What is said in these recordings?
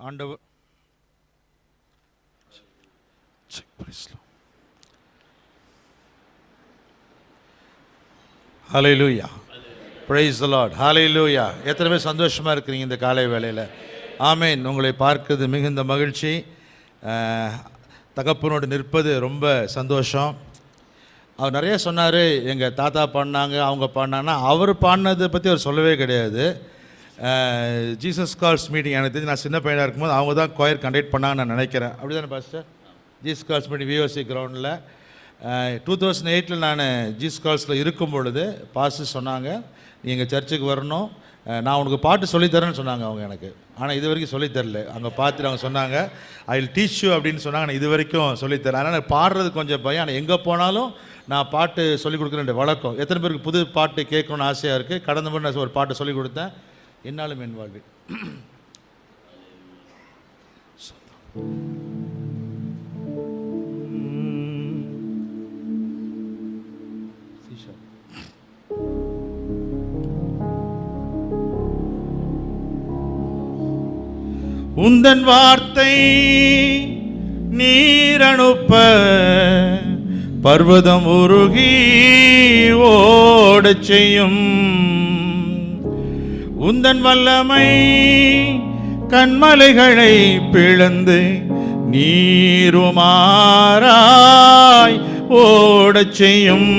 ஆண்டவர் ஹல்லேலூயா, praise the Lord, ஹல்லேலூயா. எத்தனை பேர் சந்தோஷமாக இருக்கிறீங்க இந்த காலை வேளையில்? ஆமேன். உங்களை பார்க்கிறது மிகுந்த மகிழ்ச்சி. தகப்பனோடு நிற்பது ரொம்ப சந்தோஷம். அவர் நிறைய சொன்னார், எங்கள் தாத்தா பாடினாங்க, அவங்க பாடினாங்கன்னா அவர் பாடினதை பற்றி அவர் சொல்லவே கிடையாது. ஜீசஸ் கால்ஸ் மீட்டிங் எனக்கு தெரிஞ்சு நான் சின்ன பையனாக இருக்கும்போது அவங்க தான் கொயர் கண்டக்ட் பண்ணாங்கன்னு நான் நினைக்கிறேன். அப்படி தானே pastor? Jesus calls meeting VOC கிரவுண்டில் 2008 நான் ஜீசஸ் கால்ஸில் இருக்கும் பொழுது பாஸ்டர் சொன்னாங்க, நீ எங்கள் சர்ச்சுக்கு வரணும், நான் உனக்கு பாட்டு சொல்லித்தரேன்னு சொன்னாங்க அவங்க எனக்கு. ஆனால் இது வரைக்கும் சொல்லித்தரல. அங்கே பார்த்துட்டு அவங்க சொன்னாங்க, ஐ வில் டீச் யூ அப்படின்னு சொன்னாங்க. நான் இது வரைக்கும் சொல்லித்தரேன். ஆனால் எனக்கு பாடுறது கொஞ்சம் பயம். ஆனால் எங்கே போனாலும் நான் பாட்டு சொல்லிக் கொடுக்குற வழக்கம். எத்தனை பேருக்கு புது பாட்டு கேட்கணும்னு ஆசையாக இருக்குது? கடந்த முறை நான் ஒரு பாட்டு சொல்லிக் கொடுத்தேன், என்னாலும் என் வாழ்வில். உந்தன் வார்த்தை நீரனுப்ப பர்வதம் உருகி ஓடச் செய்யும். உந்தன் வல்லமை கண்மலைகளை பிளந்து நீருமாறாய் ஓடச் செய்யும்.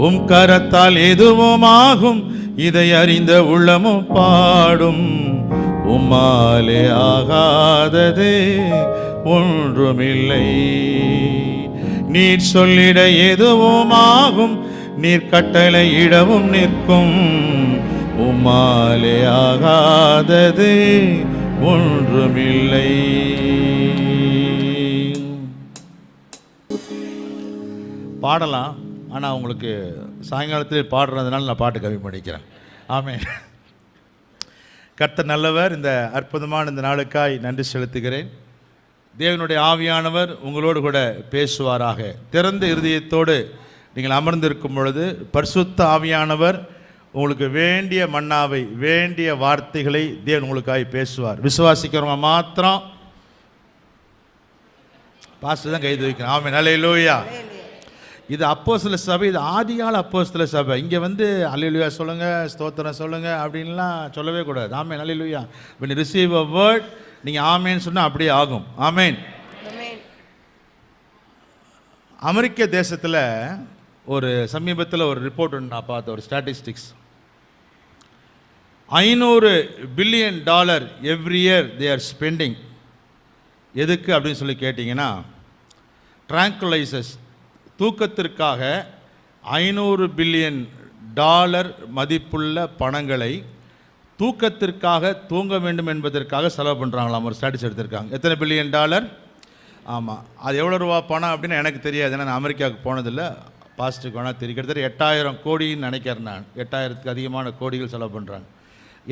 உம் கரத்தால் எதுவும் ஆகும், இதை அறிந்த உள்ளமும் பாடும். உம்மாலே ஆகாதது ஒன்றுமில்லை. நீர் சொல்லிட எதுவும் ஆகும், நீர் கட்டளை இடவும் நிற்கும். உம்மாலே ஆகாதது ஒன்றுமில்லை. பாடலாம், ஆனால் உங்களுக்கு சாயங்காலத்தில் பாடுறதுனால நான் பாட்டு கம்மி பண்ணிக்கிறேன். ஆமென். கர்த்தர் நல்லவர். இந்த அற்புதமான இந்த நாளுக்காய் நன்றி செலுத்துகிறேன். தேவனுடைய ஆவியானவர் உங்களோடு கூட பேசுவாராக. திறந்த இருதயத்தோடு நீங்கள் அமர்ந்திருக்கும் பொழுது பரிசுத்த ஆவியானவர் உங்களுக்கு வேண்டிய மன்னாவை, வேண்டிய வார்த்தைகளை தேவன் உங்களுக்காய் பேசுவார். விசுவாசிக்கிறவங்க மாத்திரம் பாஸ்டர் தான் கைது வைக்கணும். ஆமென், ஹல்லேலூயா. இது அப்போஸ்தல சபை, இது ஆதிகால அப்போஸ்தல சபை. இங்கே ஹல்லேலூயா சொல்லுங்கள், ஸ்தோத்திரம் சொல்லுங்கள் அப்படின்லாம் சொல்லவே கூடாது. ஆமென், ஹல்லேலூயா. when you receive a word, நீங்கள் ஆமேன்னு சொன்னால் அப்படியே ஆகும். ஆமேன். அமெரிக்க தேசத்தில் ஒரு சமீபத்தில் ஒரு ரிப்போர்ட் ஒன்று நான் பார்த்தேன், ஒரு statistics. $500 billion every year they are spending. எதுக்கு அப்படின்னு சொல்லி கேட்டிங்கன்னா, ட்ராங்குலைசர்ஸ், தூக்கத்திற்காக $500 பில்லியன் மதிப்புள்ள பணங்களை தூக்கத்திற்காக, தூங்க வேண்டும் என்பதற்காக செலவு பண்ணுறாங்களாம். ஒரு ஸ்டாட்டிஸ் எடுத்திருக்காங்க. எத்தனை $1 பில்லியன்? ஆமாம். அது எவ்வளோ ரூபா பணம் அப்படின்னு எனக்கு தெரியாது, ஏன்னா நான் அமெரிக்காவுக்கு போனதில்லை. பாஸ்ட்டுக்கு வேணால் தெரியும். கிட்டத்தட்ட 8000 கோடின்னு நினைக்கிறேன் நான். 8000த்துக்கு அதிகமான கோடிகள் செலவு பண்ணுறாங்க.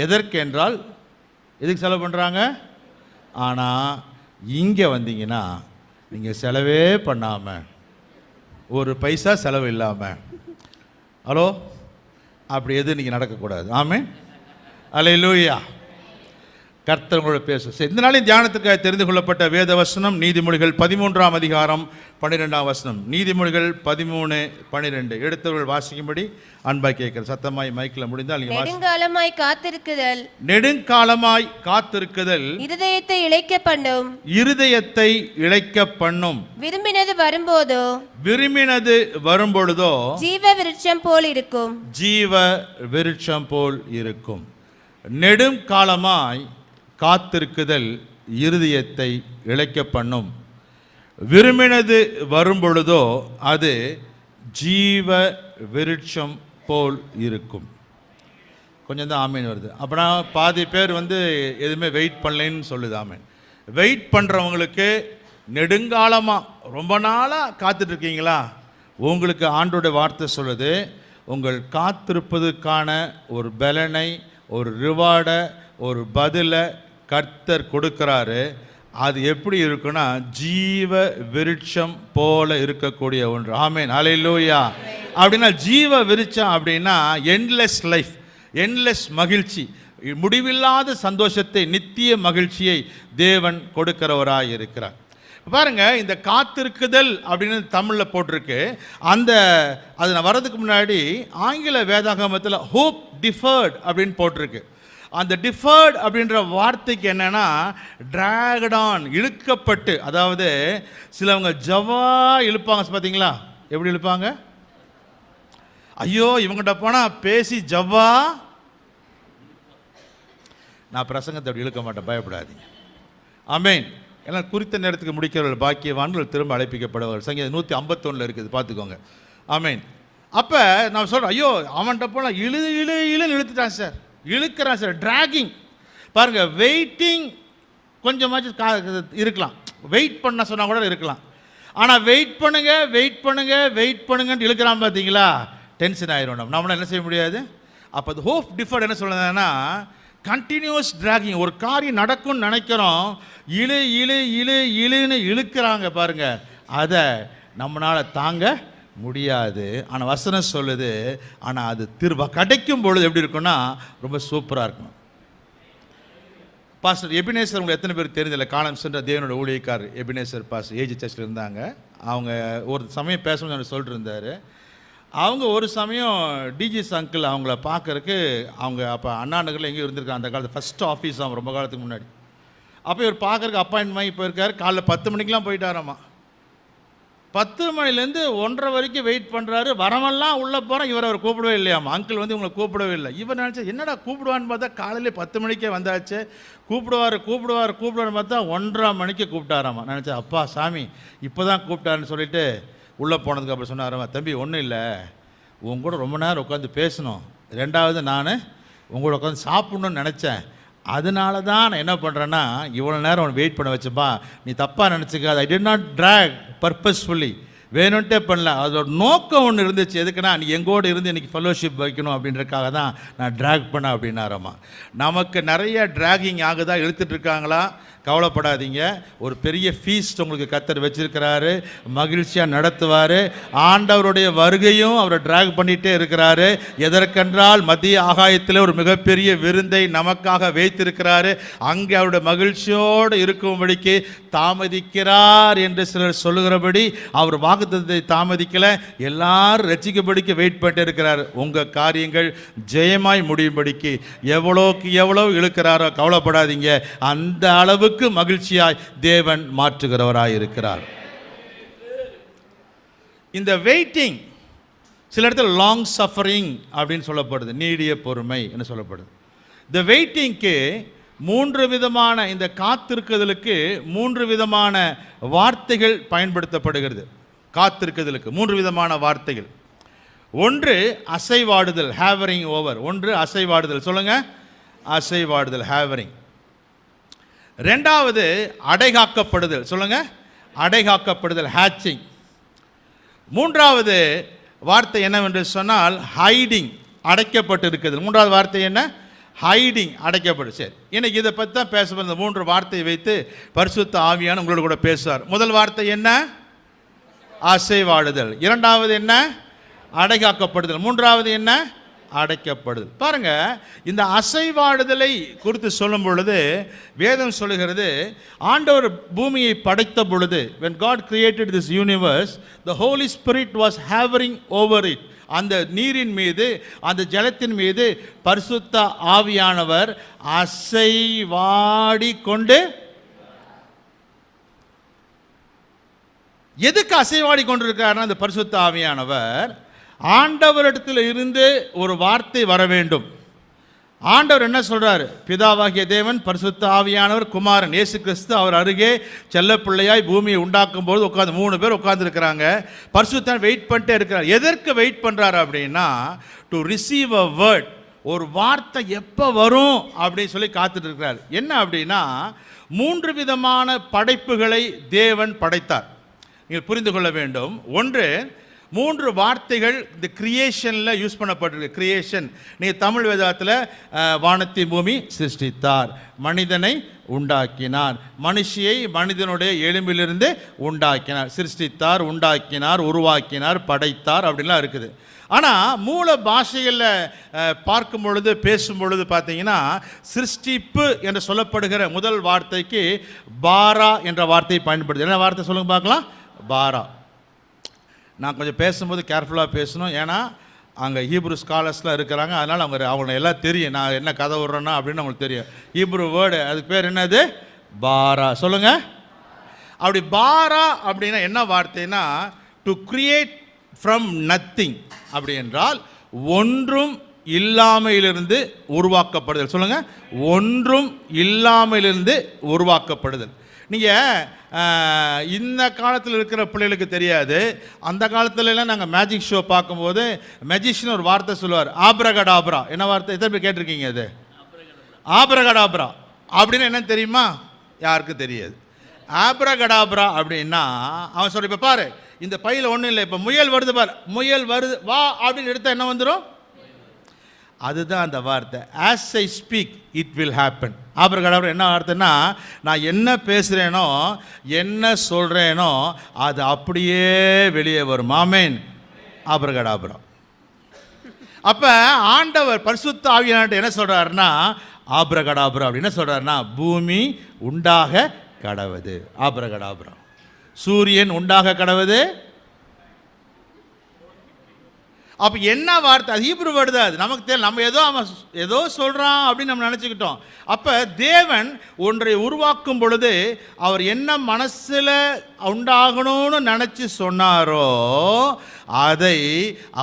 எதற்கு என்றால், எதுக்கு செலவு பண்ணுறாங்க? ஆனால் இங்கே வந்தீங்கன்னா நீங்கள் செலவே பண்ணாமல், ஒரு பைசா செலவு இல்லாமல், ஹலோ, அப்படி எது நீங்கள் நடக்கக்கூடாது. ஆமென், ஹல்லேலூயா. கர்த்தர் உங்களோட பேச. இந்த நாளின் தியானத்துக்காக தெரிந்து கொள்ளப்பட்ட வேத வசனம் நீதிமொழிகள் 13ஆம் அதிகாரம் 12ஆம் வசனம். நீதிமொழிகள் 13:12. எடுத்தவர்கள் வாசிக்கும்படி அன்பாய் கேட்கிறேன். சத்தமாய் மைக்கில் முடிந்தால் நீங்கள் நெடுங்காலமாய் காத்திருக்குதல், நெடுங்காலமாய் காத்திருக்குதல் இருதயத்தை இளைக்க பண்ணும், இருதயத்தை இளைக்க பண்ணும். விரும்பினது வரும்போதோ, விரும்பினது வரும்பொழுதோ ஜீவ விருட்சம் போல் இருக்கும், ஜீவ விருட்சம் போல் இருக்கும். நெடுங்காலமாய் காத்திருக்குதல் இருதயத்தை இளைக்க பண்ணும். விரும்பினது வரும்பொழுதோ அது ஜீவ விருட்சம் போல் இருக்கும். கொஞ்சம் தான் ஆமீன் வருது. அப்படின்னா பாதி பேர் எதுவுமே வெயிட் பண்ணலைன்னு சொல்லுது. ஆமீன். வெயிட் பண்ணுறவங்களுக்கு நெடுங்காலமாக, ரொம்ப நாளாக காத்துட்ருக்கீங்களா? உங்களுக்கு ஆண்டோட வார்த்தை சொல்லுது, உங்கள் காத்திருப்பதற்கான ஒரு பலனை, ஒரு ரிவார்டை, ஒரு பதிலை கர்த்தர் கொடுக்குறாரு. அது எப்படி இருக்குன்னா, ஜீவ விருட்சம் போல இருக்கக்கூடிய ஒன்று. ஆமென், ஹல்லேலூயா. அப்படின்னா ஜீவ விருட்சம் அப்படின்னா என்லெஸ் லைஃப், என்லெஸ் மகிழ்ச்சி, முடிவில்லாத சந்தோஷத்தை, நித்திய மகிழ்ச்சியை தேவன் கொடுக்கிறவராய் இருக்கிறார். பாருங்க, இந்த காத்திருக்குதல் அப்படின்னு தமிழில் போட்டிருக்கு. அது நான் வர்றதுக்கு முன்னாடி ஆங்கில வேதாகமத்தில் ஹோப் டிஃபர்ட் அப்படின்னு போட்டிருக்கு. அந்த டிஃபர்ட் அப்படின்ற வார்த்தைக்கு என்னன்னா டிராகட் ஆன், இழுக்கப்பட்டு. அதாவது சிலவங்க ஜவா இழுப்பாங்க பார்த்தீங்களா? எப்படி இழுப்பாங்க? ஐயோ இவங்கிட்ட போனால் பேசி ஜவ்வா. நான் பிரசங்கத்தை அப்படி இழுக்க மாட்டேன், பயப்படாதீங்க. ஆமென். எல்லாம் குறித்த நேரத்துக்கு முடிக்கிறவர்கள் பாக்கியவான்கள், திரும்ப அழைப்பிக்கப்படுவார்கள். சங்கீதம் 151 இருக்குது, பார்த்துக்கோங்க. ஆமென். அப்போ நான் சொல்கிறேன், ஐயோ அவன்கிட்ட போனால் இழுன்னு இழுத்துட்டான் சார், இழுக்கிறான் சார், டிராகிங். பாருங்கள், வெயிட்டிங் கொஞ்சமாச்சும் இருக்கலாம், வெயிட் பண்ண சொன்னால் கூட இருக்கலாம். ஆனால் வெயிட் பண்ணுங்கன்னு இழுக்கிறான் பார்த்தீங்களா, டென்ஷன் ஆயிரும். நம்மளால் என்ன செய்ய முடியாது. அப்போ அது ஹோப் டிஃபர்ட் என்ன சொல்லுதுன்னா கண்டினியூஸ் டிராகிங். ஒரு காரியம் நடக்கும்னு நினைக்கிறோம், இழுன்னு இழுக்கிறாங்க பாருங்க, அதை நம்மளால் தாங்க முடியாது. ஆனால் வசனம் சொல்லுது, ஆனால் அது கிடைக்கும் பொழுது எப்படி இருக்குன்னா ரொம்ப சூப்பராக இருக்கும். பாஸ்டர் எபினேசர் உங்களுக்கு எத்தனை பேர் தெரிஞ்சதில்லை, காலம் சென்ற தேவனோட ஊழியக்காரர் எபினேசர் பாஸ்டர் ஏஜி சர்ச்சில் இருந்தாங்க. அவங்க ஒரு சமயம் பேசணும்னு சொல்லிட்டு இருந்தார். அவங்க ஒரு சமயம் டிஜிஎஸ் அங்கிள் அவங்கள பார்க்கறக்கு, அவங்க அப்போ அண்ணா நகரில் எங்கேயும் இருந்திருக்காங்க அந்த காலத்து ஃபஸ்ட் ஆஃபீஸ், அவங்க ரொம்ப காலத்துக்கு முன்னாடி. அப்போ இவர் பார்க்கறக்கு அப்பாயின்மெண்ட் வாங்கி போயிருக்காரு. காலைல 10 மணிக்கெலாம் போயிட்டாராம்மா. 10 மணிலேருந்து 1:30 வரைக்கும் வெயிட் பண்ணுறாரு. வரமெல்லாம் உள்ளே போகிறோம், அவர் கூப்பிடவே இல்லையாம்மா. அங்கிள் இவங்களை கூப்பிடவே இல்லை. இவர் நினச்சா என்னடா கூப்பிடுவான்னு பார்த்தா காலையிலே 10 மணிக்கே வந்தாச்சு, கூப்பிடுவார்னு பார்த்தா 1:30 மணிக்கு கூப்பிட்டாராம்மா. நினச்சா அப்பா சாமி இப்போ தான் கூப்பிட்டாருன்னு சொல்லிட்டு உள்ளே போனதுக்கு அப்புறம் சொன்னாராம்மா, தம்பி ஒன்றும் இல்லை, உங்கூட ரொம்ப நேரம் உட்காந்து பேசணும், 2வது நான் உங்களோட உட்காந்து சாப்பிட்ணுன்னு நினச்சேன், அதனால தான் நான் என்ன பண்ணுறேன்னா இவ்வளோ நேரம் வெயிட் பண்ண வச்சப்பா, நீ தப்பாக நினச்சிக்காது, I did not track purposefully, வேணும்ட்டே பண்ணல, அதோட நோக்கம் ஒன்று இருந்துச்சு. எதுக்குன்னா நீ எங்கோடு இருந்து இன்றைக்கி ஃபெலோஷிப் வைக்கணும் அப்படின்றதுக்காக தான் நான் ட்ராக் பண்ணேன் அப்படின்னாரம்மா. நமக்கு நிறைய ட்ராகிங் ஆகுதா, இழுத்துட்ருக்காங்களா, கவலைப்படாதீங்க. ஒரு பெரிய ஃபீஸ்ட் உங்களுக்கு கர்த்தர் வச்சிருக்கிறாரு, மகிழ்ச்சியாக நடத்துவார். ஆண்டவருடைய வருகையும் அவரை ட்ராக் பண்ணிகிட்டே இருக்கிறாரு. எதற்கென்றால் மத்திய ஆகாயத்தில் ஒரு மிகப்பெரிய விருந்தை நமக்காக வைத்திருக்கிறாரு. அங்கே அவருடைய மகிழ்ச்சியோடு இருக்கும்படிக்கு தாமதிக்கிறார் என்று சிலர் சொல்லுகிறபடி அவர் வாக்குத்தத்தத்தை தாமதிக்கலை, எல்லாரும் ரட்சிக்கப்படிக்கு வெயிட் பண்ணிட்டு இருக்கிறார். உங்கள் காரியங்கள் ஜெயமாய் முடியும்படிக்கு எவ்வளோக்கு எவ்வளோ இழுக்கிறாரோ கவலைப்படாதீங்க, அந்த அளவுக்கு மகிழ்ச்சியாய் தேவன் மாற்றுகிறவராய் இருக்கிறார். இந்த வெயிட்டிங் சில இடத்துல லாங் சஃபரிங் அப்படின்னு சொல்லப்படுது, நீடிய பொறுமை என்று சொல்லப்படுது. இந்த வெயிட்டிங்க்கு 3 விதமான, இந்த காத்திருக்குதலுக்கு 3 விதமான வார்த்தைகள் பயன்படுத்தப்படுகிறது. காத்திருக்குதலுக்கு 3 விதமான வார்த்தைகள். ஒன்று அசைவாடுதல், ஹேவரிங் ஓவர். ஒன்று அசைவாடுதல், சொல்லுங்க, அசைவாடுதல், ஹேவரிங். 2வது அடைகாக்கப்படுதல், சொல்லுங்க, அடைகாக்கப்படுதல், ஹேட்சிங். 3வது வார்த்தை என்னவென்று சொன்னால் ஹைடிங், அடைக்கப்பட்டு இருக்குது. 3வது வார்த்தை என்ன? ஹைடிங், அடைக்கப்படு. சரி, இன்னைக்கு இதை பற்றி தான் பேச இந்த 3 வார்த்தையை வைத்து பரிசுத்த ஆவியான உங்களோட கூட பேசுவார். முதல் வார்த்தை என்ன? அசைவாடுதல். 2வது என்ன? அடைகாக்கப்படுதல். 3வது என்ன? அடைக்கப்படுதல். பாருங்க, இந்த அசைவாடுதலை குறித்து சொல்லும் பொழுது வேதம் சொல்லுகிறது, ஆண்டவர் பூமியை படைத்த பொழுது, when God created this universe, the Holy Spirit was hovering over it. அந்த நீரின் மீது, அந்த ஜலத்தின் மீது பரிசுத்த ஆவியானவர் அசைவாடி கொண்டு. எதுக்கு அசைவாடி கொண்டிருக்காருன்னா, அந்த பரிசுத்த ஆவியானவர் ஆண்டவரிடத்தில் இருந்து ஒரு வார்த்தை வர வேண்டும். ஆண்டவர் என்ன சொல்றாரு? பிதாவாகிய தேவன், பரிசுத்த ஆவியானவர், குமாரன் இயேசு கிறிஸ்து அவர் அருகே செல்ல பிள்ளையாய் பூமியை உண்டாக்கும் போது உட்காந்து 3 பேர் உட்கார்ந்து இருக்கிறாங்க. பரிசுத்தன் வெயிட் பண்ணிட்டே இருக்கிறார். எதற்கு வெயிட் பண்றாரு அப்படின்னா, டு ரிசீவ் அ வேர்ட், ஒரு வார்த்தை எப்போ வரும் அப்படின்னு சொல்லி காத்துட்டு இருக்கிறார். என்ன அப்படின்னா, 3 விதமான படைப்புகளை தேவன் படைத்தார். நீங்கள் புரிந்து கொள்ள வேண்டும். ஒன்று, 3 வார்த்தைகள் இந்த கிரியேஷனில் யூஸ் பண்ணப்பட்டிருக்கு. கிரியேஷன், நீங்கள் தமிழ் வேதத்தில் வானத்தை பூமி சிருஷ்டித்தார், மனிதனை உண்டாக்கினார், மனுஷியை மனிதனுடைய எலும்பிலிருந்து உண்டாக்கினார், சிருஷ்டித்தார், உண்டாக்கினார், உருவாக்கினார், படைத்தார் அப்படின்லாம் இருக்குது. ஆனால் மூல பாஷைகளில் பார்க்கும் பொழுது பேசும் பொழுது பார்த்தீங்கன்னா சிருஷ்டிப்பு என்று சொல்லப்படுகிற முதல் வார்த்தைக்கு பாரா என்ற வார்த்தையை பயன்படுது. என்ன வார்த்தை சொல்லுங்க பார்க்கலாம்? பாரா. நான் கொஞ்சம் பேசும்போது கேர்ஃபுல்லாக பேசணும், ஏன்னா அங்கே ஹீப்ரு ஸ்காலர்ஸ்லாம் இருக்கிறாங்க, அதனால் அவங்களுக்கு எல்லாம் தெரியும் நான் என்ன கதை விட்றேன்னா அப்படின்னு அவங்களுக்கு தெரியும். ஹீப்ரு வேர்டு அதுக்கு பேர் என்னது? பாரா. சொல்லுங்கள். அப்படி பாரா அப்படின்னா என்ன வார்த்தைன்னா டு கிரியேட் ஃப்ரம் நத்திங். அப்படி என்றால் ஒன்றும் இல்லாமையிலிருந்து உருவாக்கப்படுதல். சொல்லுங்கள். ஒன்றும் இல்லாமையிலிருந்து உருவாக்கப்படுதல். நீங்கள் இந்த காலத்தில் இருக்கிற பிள்ளைகளுக்கு தெரியாது, அந்த காலத்துலலாம் நாங்கள் மேஜிக் ஷோ பார்க்கும்போது மெஜிஷியன் ஒரு வார்த்தை சொல்லுவார், ஆப்ரகடாப்ரா. என்ன வார்த்தை? எத்தனை பேர் கேட்டிருக்கீங்க? அது ஆப்ரகடாப்ரா அப்படின்னு என்னன்னு தெரியுமா? யாருக்கும் தெரியாது. ஆப்ரகடாப்ரா அப்படின்னா அவன் சொல்ற, இப்போ பாரு இந்த பையில் ஒன்றும் இல்லை, இப்போ முயல் வருது பாரு, முயல் வருது வா அப்படின்னு எடுத்தால் என்ன வந்துடும்? அதுதான் அந்த வார்த்தை. As I speak it will happen. Abracadabra என்ன வார்த்தைன்னா, நான் என்ன பேசுகிறேனோ என்ன சொல்கிறேனோ அது அப்படியே வெளியே வரும். ஆமென். ஆப்ரகடாப்ரா. அப்போ ஆண்டவர் பரிசுத்த ஆவியானவர் என்ன சொல்கிறாருன்னா, ஆப்ரகடாப்ரா அப்படின்னு சொல்கிறாருன்னா பூமி உண்டாக கடவுது. ஆப்ரகடாப்ரா. சூரியன் உண்டாக கடவுது. அப்போ என்ன வார்த்தை? அது ஹீப்ரு வேர்டு தான். அது நமக்கு தெரியல, நம்ம அவன் ஏதோ சொல்கிறான் அப்படின்னு நம்ம நினச்சிக்கிட்டோம். அப்போ தேவன் ஒன்றை உருவாக்கும் பொழுது அவர் என்ன மனசில் உண்டாகணும்னு நினச்சி சொன்னாரோ அதை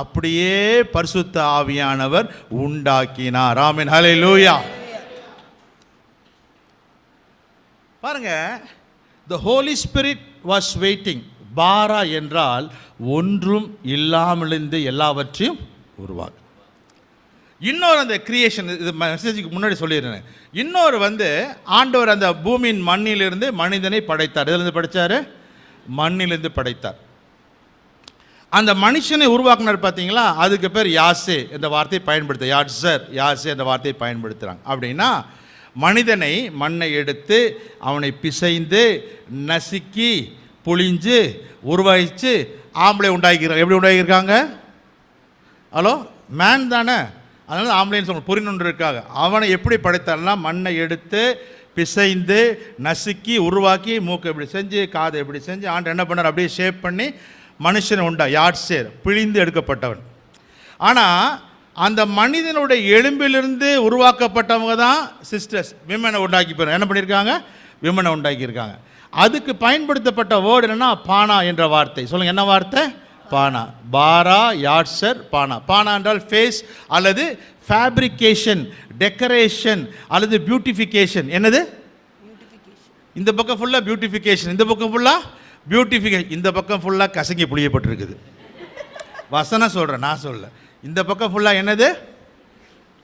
அப்படியே பரிசுத்த ஆவியானவர் உண்டாக்கினார். ஆமென். ஹல்லேலூயா. பாருங்க, the Holy Spirit was waiting. பாரா என்றால் ஒன்றும் இல்லாமலிருந்து எல்லாவற்றையும் உருவாக்கு. இன்னொரு அந்த கிரியேஷன், இது மெசேஜுக்கு முன்னாடி சொல்லிடுறேன். இன்னொரு ஆண்டவர் அந்த பூமியின் மண்ணிலிருந்து மனிதனை படைத்தார். இதிலிருந்து படைத்தார், மண்ணிலிருந்து படைத்தார். அந்த மனுஷனை உருவாக்குனார் பார்த்தீங்களா, அதுக்கு பேர் யாசே என்ற வார்த்தையை பயன்படுத்த, யாசே என்ற வார்த்தையை பயன்படுத்துகிறாங்க. அப்படின்னா மனிதனை மண்ணை எடுத்து அவனை பிசைந்து நசுக்கி புளிஞ்சு உருவாகிச்சு ஆம்பளை உண்டாக்கிக்கிறாங்க. எப்படி உண்டாக்கியிருக்காங்க? ஹலோ, மேன் தானே, அதனால ஆம்பளைன்னு சொல்ல புரிணுன்று இருக்காங்க. அவனை எப்படி படைத்தார்னா மண்ணை எடுத்து பிசைந்து நசுக்கி உருவாக்கி மூக்கை எப்படி செஞ்சு காதை எப்படி செஞ்சு ஆண்டு என்ன பண்ணார், அப்படியே ஷேப் பண்ணி மனுஷனை யாட்சேர் பிழிந்து எடுக்கப்பட்டவன். ஆனால் அந்த மனிதனுடைய எலும்பிலிருந்து உருவாக்கப்பட்டவங்க தான் சிஸ்டர்ஸ், விமனை உண்டாக்கி போயிடும். என்ன பண்ணியிருக்காங்க? விமனை உண்டாக்கியிருக்காங்க. அதுக்கு பயன்படுத்தப்பட்ட வேர்டு என்னன்னா பானா என்ற வார்த்தை. சொல்லுங்கள், என்ன வார்த்தை? பானா. பாரா, யாட்சர், பானா. பானா என்றால் ஃபேஸ் அல்லது ஃபேப்ரிகேஷன், டெக்கரேஷன் அல்லது பியூட்டிஃபிகேஷன். என்னது? இந்த பக்கம் ஃபுல்லாக பியூட்டிஃபிகேஷன், இந்த பக்கம் ஃபுல்லாக பியூட்டிஃபிகேஷன், இந்த பக்கம் ஃபுல்லாக கசங்கி புளியப்பட்டிருக்குது. வசனம் சொல்கிறேன், நான் சொல்ல. இந்த பக்கம் ஃபுல்லாக என்னது?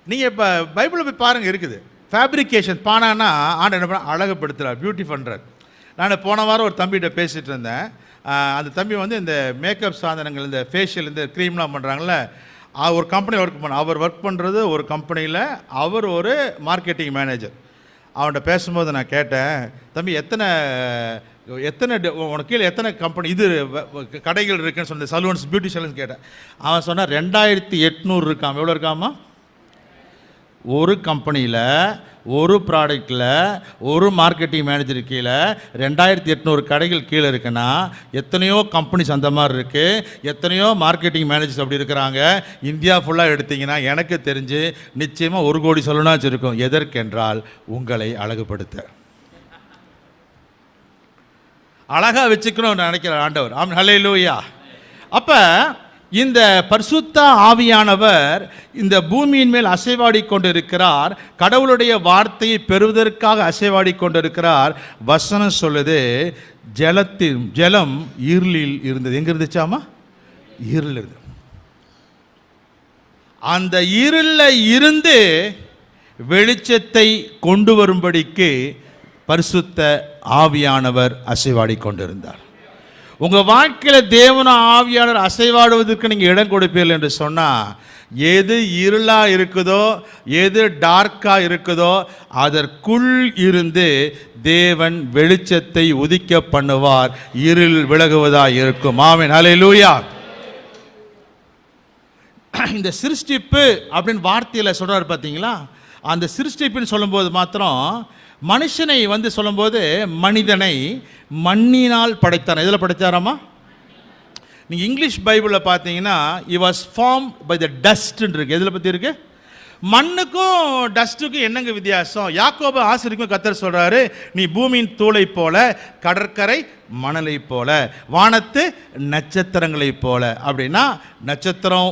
நீங்கள் இப்போ பைபிளில் போய் பாருங்கள், இருக்குது ஃபேப்ரிகேஷன். பானானா ஆண்டு என்ன பண்ண அழகுப்படுத்துகிறார், பியூட்டி பண்ணுறார். நான் போன வாரம் ஒரு தம்பிகிட்ட பேசிகிட்டு இருந்தேன். அந்த தம்பி இந்த மேக்கப் சாதனங்கள், இந்த ஃபேஷியல், இந்த க்ரீம்லாம் பண்ணுறாங்கள, ஒரு கம்பெனி ஒர்க் பண்ண. அவர் ஒர்க் பண்ணுறது ஒரு கம்பெனியில், அவர் ஒரு மார்க்கெட்டிங் மேனேஜர். அவன்கிட்ட பேசும்போது நான் கேட்டேன், தம்பி எத்தனை உனக்கு கீழே எத்தனை கம்பெனி இது கடைகள் இருக்குன்னு சொன்ன, சலூன்ஸ், பியூட்டி சலூன்ஸ் கேட்டேன். அவன் சொன்னான் 2800 இருக்கான். எவ்வளோ இருக்காமா? ஒரு கம்பெனியில், ஒரு ப்ராடக்டில், ஒரு மார்க்கெட்டிங் மேனேஜர் கீழே 2800 கடைகள் கீழே இருக்குன்னா எத்தனையோ கம்பெனிஸ் அந்த மாதிரி இருக்குது, எத்தனையோ மார்க்கெட்டிங் மேனேஜர்ஸ் அப்படி இருக்கிறாங்க. இந்தியா ஃபுல்லாக எடுத்திங்கன்னா எனக்கு தெரிஞ்சு நிச்சயமாக 1 கோடி சொல்லணும்னு இருக்கும். எதற்கென்றால் உங்களை அழகுபடுத்த, அழகாக வச்சுக்கணும்னு நினைக்கிற ஆண்டவர். ஆமென். ஹல்லேலூயா. அப்போ இந்த பரிசுத்த ஆவியானவர் இந்த பூமியின் மேல் அசைவாடி கொண்டிருக்கிறார். கடவுளுடைய வார்த்தையை பெறுவதற்காக அசைவாடி கொண்டிருக்கிறார். வசனம் சொல்லுது, ஜலம் இருளில் இருந்தது. எங்கே இருந்துச்சாமா? இருள் இருந்தது. அந்த இருளில் இருந்து வெளிச்சத்தை கொண்டு வரும்படிக்கு பரிசுத்த ஆவியானவர் அசைவாடி கொண்டிருந்தார். உங்கள் வாழ்க்கையில் தேவன ஆவியானவர் அசைவாடுவதற்கு நீங்கள் இடம் கொடுப்பீர்கள் என்று சொன்னால், எது இருளாக இருக்குதோ, எது டார்க்காக இருக்குதோ அதற்குள் இருந்து தேவன் வெளிச்சத்தை உதிக்க பண்ணுவார். இருள் விலகுவதாக இருக்கும். ஆமென். ஹல்லேலூயா. இந்த சிருஷ்டிப்பு அப்படின்னு வார்த்தையில் சொல்கிறார் பார்த்தீங்களா, அந்த சிருஷ்டிப்புன்னு சொல்லும்போது மாத்திரம் மனுஷனை வந்து சொல்லும்போது மனிதனை மண்ணினால் படைத்தார். எதில் படைத்தாராமா? நீங்கள் இங்கிலீஷ் பைபிளில் பார்த்தீங்கன்னா he was formed by the dust இருக்கு. எதில் பற்றி இருக்கு? மண்ணுக்கும் டஸ்ட்டுக்கும் என்னங்க வித்தியாசம்? யாக்கோபு ஆசிரியருக்கும் கர்த்தர் சொல்கிறாரு, நீ பூமியின் தூளை போல, கடற்கரை மணலை போல, வானத்து நட்சத்திரங்களை போல. அப்படின்னா நட்சத்திரம்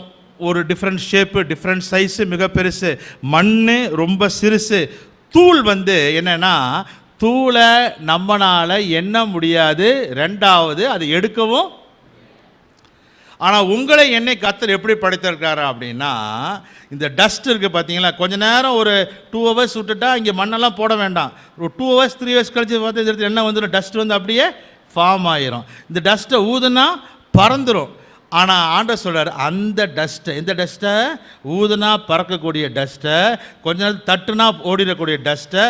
ஒரு டிஃப்ரெண்ட் ஷேப்பு, டிஃப்ரெண்ட் சைஸு, மிக பெருசு. மண் ரொம்ப சிறுசு. தூள் வந்து என்னென்னா, தூளை நம்மளால் எண்ண முடியாது, ரெண்டாவது அது எடுக்கவும். ஆனால் உங்களை என்னை கர்த்தர் எப்படி படைத்திருக்காரு அப்படின்னா, இந்த டஸ்ட் இருக்குது பார்த்தீங்களா, கொஞ்ச நேரம் ஒரு 2 hours விட்டுட்டா இங்கே மண்ணெல்லாம் போட வேண்டாம். ஒரு 2 hours 3 hours கழிச்சு பார்த்து இந்த இடத்துல என்ன வந்துடும், டஸ்ட் வந்து அப்படியே ஃபார்ம் ஆயிரும். இந்த டஸ்ட்டை ஊதுனா பறந்துடும். ஆனால் ஆண்டவர் சொல்கிறார், அந்த டஸ்ட்டை, இந்த டஸ்ட்டை ஊதுனா பறக்கக்கூடிய டஸ்ட்டை, கொஞ்ச நேரம் தட்டுனா ஓடிடக்கூடிய டஸ்ட்டை,